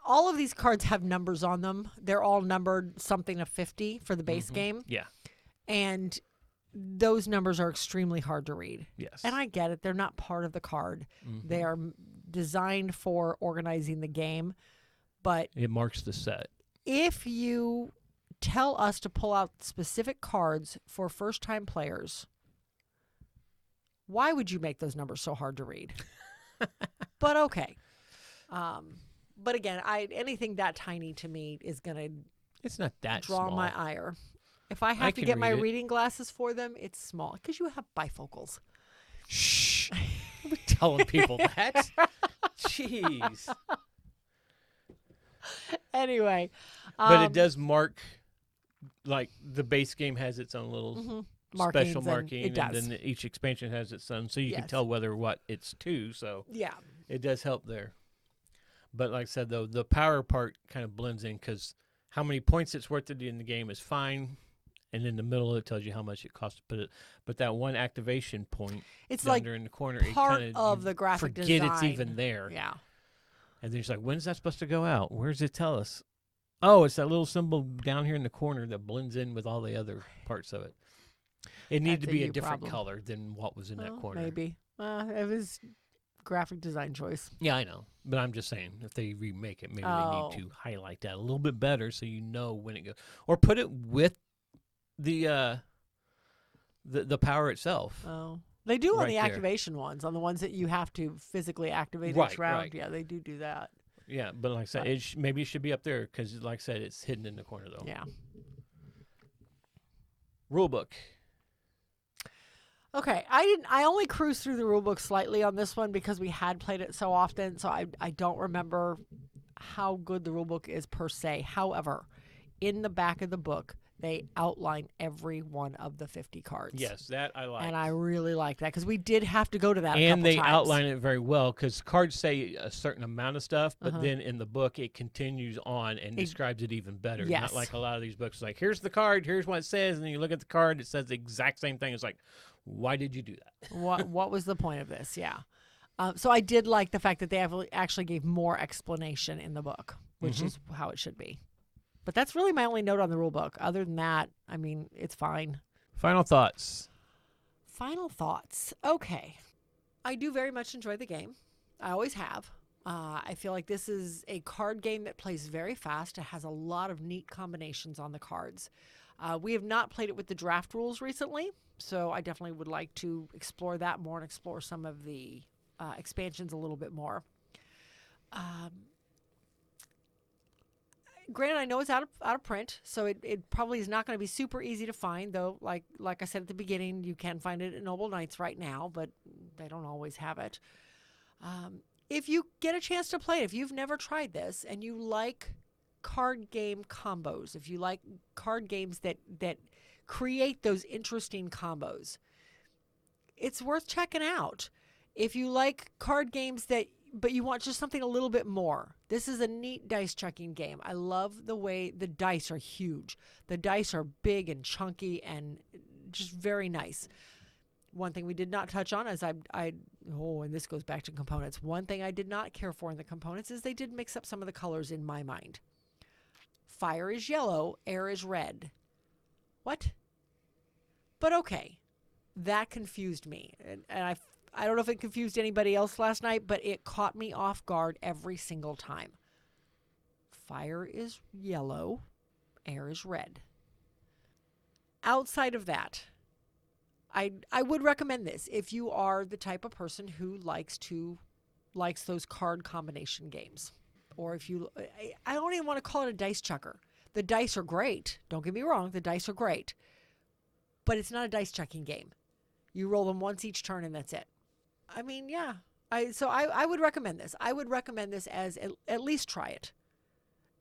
Speaker 1: all of these cards have numbers on them. They're all numbered something of 50 for the base game.
Speaker 2: Yeah.
Speaker 1: And those numbers are extremely hard to read.
Speaker 2: Yes.
Speaker 1: And I get it. They're not part of the card. They are designed for organizing the game. But
Speaker 2: It marks the set.
Speaker 1: if you tell us to pull out specific cards for first-time players, why would you make those numbers so hard to read? But okay. But again, anything that tiny to me is going to
Speaker 2: It's not that
Speaker 1: draw
Speaker 2: small.
Speaker 1: my ire. If I have to
Speaker 2: can
Speaker 1: get my
Speaker 2: read it.
Speaker 1: reading glasses for them, it's small because you have bifocals.
Speaker 2: Shh. Don't be telling people that. Jeez.
Speaker 1: Anyway.
Speaker 2: But it does mark, like, the base game has its own little special marking.
Speaker 1: It does.
Speaker 2: And then each expansion has its own. So you can
Speaker 1: Yes.
Speaker 2: tell whether what it's to. So
Speaker 1: Yeah.
Speaker 2: it does help there. But like I said, though, the power part kind of blends in because how many points it's worth in the game is fine. And in the middle, it tells you how much it costs to put it. But that one activation point,
Speaker 1: it's
Speaker 2: down
Speaker 1: like
Speaker 2: there in the corner,
Speaker 1: part
Speaker 2: it
Speaker 1: of the graphic
Speaker 2: forget
Speaker 1: design.
Speaker 2: it's even there.
Speaker 1: Yeah.
Speaker 2: And then it's like, when's that supposed to go out? Where does it tell us? Oh, it's that little symbol down here in the corner that blends in with all the other parts of it. It needed to be a different color than what was in that corner.
Speaker 1: Maybe. It was graphic design choice.
Speaker 2: Yeah, I know. But I'm just saying, if they remake it, maybe they need to highlight that a little bit better so you know when it goes. Or put it with the power itself.
Speaker 1: Oh. They do on
Speaker 2: Right
Speaker 1: the
Speaker 2: there.
Speaker 1: activation ones, on the ones that you have to physically activate
Speaker 2: Right,
Speaker 1: each round.
Speaker 2: right.
Speaker 1: Yeah, they do that.
Speaker 2: Yeah, but like I said, maybe it should be up there because, like I said, it's hidden in the corner, though.
Speaker 1: Yeah.
Speaker 2: Rulebook.
Speaker 1: Okay, I only cruised through the rulebook slightly on this one because we had played it so often, so I don't remember how good the rulebook is per se. However, in the back of the book, they outline every one of the 50 cards.
Speaker 2: Yes, that I like.
Speaker 1: And I really like that because we did have to go to that a
Speaker 2: and
Speaker 1: couple
Speaker 2: they
Speaker 1: times.
Speaker 2: outline it very well because cards say a certain amount of stuff, but then in the book it continues on and describes it even better.
Speaker 1: Yes.
Speaker 2: Not like a lot of these books, like here's the card, here's what it says, and then you look at the card, it says the exact same thing. It's like, why did you do that?
Speaker 1: What was the point of this? Yeah. So I did like the fact that they actually gave more explanation in the book, which is how it should be. But that's really my only note on the rule book. Other than that, I mean, it's fine.
Speaker 2: Final thoughts.
Speaker 1: Final thoughts. Okay. I do very much enjoy the game. I always have. I feel like this is a card game that plays very fast. It has a lot of neat combinations on the cards. We have not played it with the draft rules recently, so I definitely would like to explore that more and explore some of the expansions a little bit more. Granted, I know it's out of print, so it probably is not going to be super easy to find, though. Like I said at the beginning, you can find it at Noble Knights right now, but they don't always have it. If you get a chance to play it, if you've never tried this and you like card game combos, if you like card games that create those interesting combos, it's worth checking out. If you like card games but you want just something a little bit more, this is a neat dice checking game. I love the way the dice are huge. The dice are big and chunky and just very nice. One thing we did not touch on is and this goes back to components. One thing I did not care for in the components is they did mix up some of the colors in my mind. Fire is yellow, air is red. What? But okay, that confused me. And I don't know if it confused anybody else last night, but it caught me off guard every single time. Fire is yellow, air is red. Outside of that, I would recommend this if you are the type of person who likes those card combination games. Or if you, I don't even want to call it a dice chucker. The dice are great. Don't get me wrong, the dice are great. But it's not a dice chucking game. You roll them once each turn and that's it. I mean, yeah. I would recommend this. I would recommend this as at least try it.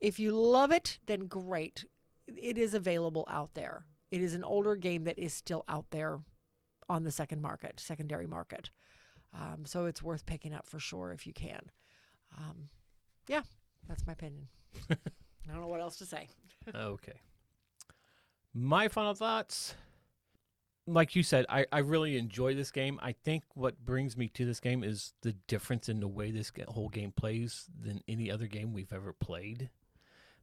Speaker 1: If you love it, then great. It is available out there. It is an older game that is still out there on the secondary market. So it's worth picking up for sure if you can. Yeah, that's my opinion. I don't know what else to say.
Speaker 2: Okay. My final thoughts. Like you said, I really enjoy this game. I think what brings me to this game is the difference in the way this whole game plays than any other game we've ever played.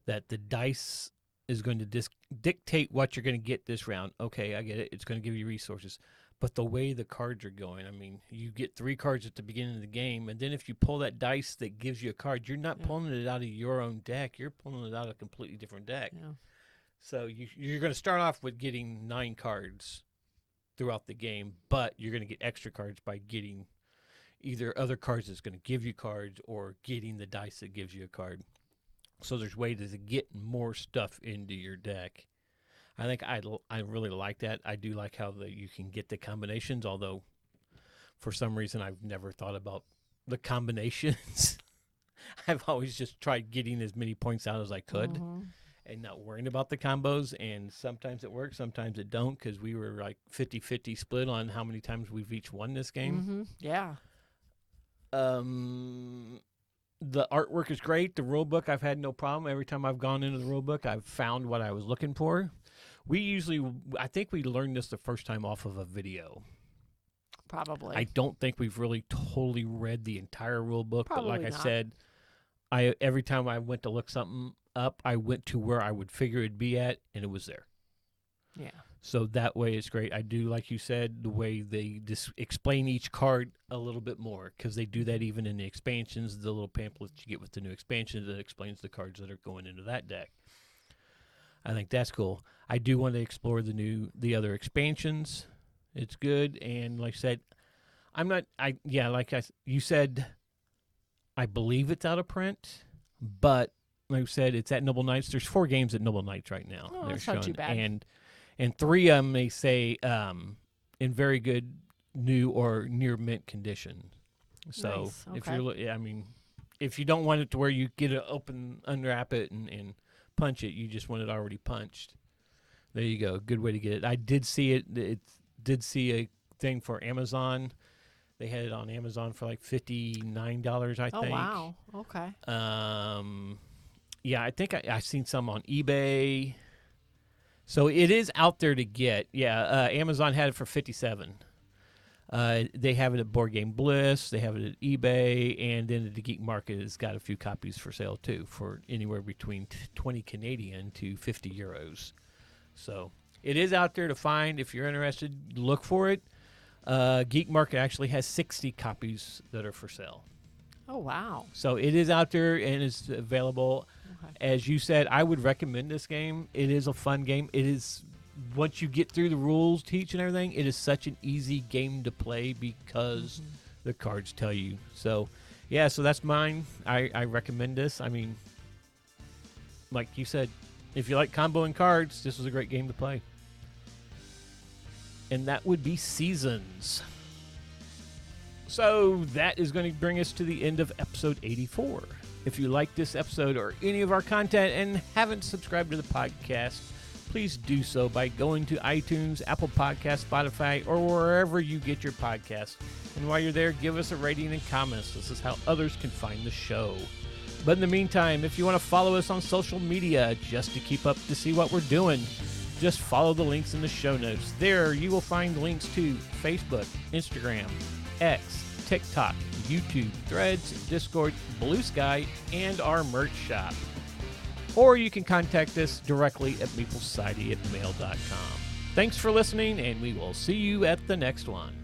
Speaker 2: That the dice is going to dictate what you're going to get this round. Okay, I get it. It's going to give you resources. But the way the cards are going, I mean, you get 3 cards at the beginning of the game, and then if you pull that dice that gives you a card, you're not pulling it out of your own deck. You're pulling it out of a completely different deck.
Speaker 1: Yeah.
Speaker 2: So you're going to start off with getting 9 cards throughout the game, but you're going to get extra cards by getting either other cards that's going to give you cards or getting the dice that gives you a card. So there's ways to get more stuff into your deck. I think I really like that. I do like how you can get the combinations, although for some reason I've never thought about the combinations. I've always just tried getting as many points out as I could and not worrying about the combos. And sometimes it works, sometimes it don't, because we were like 50-50 split on how many times we've each won this game.
Speaker 1: Yeah.
Speaker 2: The artwork is great. The rule book, I've had no problem. Every time I've gone into the rule book, I've found what I was looking for. I think we learned this the first time off of a video.
Speaker 1: Probably.
Speaker 2: I don't think we've really totally read the entire rule book,
Speaker 1: Probably
Speaker 2: but like
Speaker 1: not.
Speaker 2: I said, every time I went to look something up, I went to where I would figure it'd be at, and it was there.
Speaker 1: Yeah.
Speaker 2: So that way it's great. I do, like you said, the way they explain each card a little bit more, because they do that even in the expansions, the little pamphlets you get with the new expansions that explains the cards that are going into that deck. I think that's cool. I do want to explore the other expansions. It's good, and like I said, you said, I believe it's out of print, but like I said, it's at Noble Knights. There's 4 games at Noble Knights right now.
Speaker 1: Oh, that's not too bad.
Speaker 2: And 3 of them they say in very good new or near mint condition. So
Speaker 1: Nice. Okay.
Speaker 2: if you don't want it to where you get it open, unwrap it, and punch it, you just want it already punched. There you go. Good way to get it. I did see it. It did see a thing for Amazon. They had it on Amazon for like $59, I think.
Speaker 1: Oh, wow. Okay.
Speaker 2: Yeah, I think I seen some on eBay. So it is out there to get. Yeah, Amazon had it for $57. They have it at Board Game Bliss. They have it at eBay, and then the Geek Market has got a few copies for sale too, for anywhere between 20 Canadian to 50 euros. So it is out there to find. If you're interested, look for it. Geek Market actually has 60 copies that are for sale.
Speaker 1: Oh, wow.
Speaker 2: So it is out there and it's available.
Speaker 1: Okay.
Speaker 2: As you said, I would recommend this game. It is a fun game. It is, once you get through the rules, teach and everything, it is such an easy game to play because the cards tell you. So, yeah, so that's mine. I recommend this. I mean, like you said, if you like comboing cards, this was a great game to play. And that would be Seasons. So that is going to bring us to the end of episode 84. If you like this episode or any of our content and haven't subscribed to the podcast, please do so by going to iTunes, Apple Podcasts, Spotify, or wherever you get your podcasts. And while you're there, give us a rating and comments. This is how others can find the show. But in the meantime, if you want to follow us on social media just to keep up to see what we're doing, just follow the links in the show notes. There you will find links to Facebook, Instagram, X, TikTok, YouTube, Threads, Discord, Blue Sky, and our merch shop. Or you can contact us directly at meeplesociety@mail.com. Thanks for listening, and we will see you at the next one.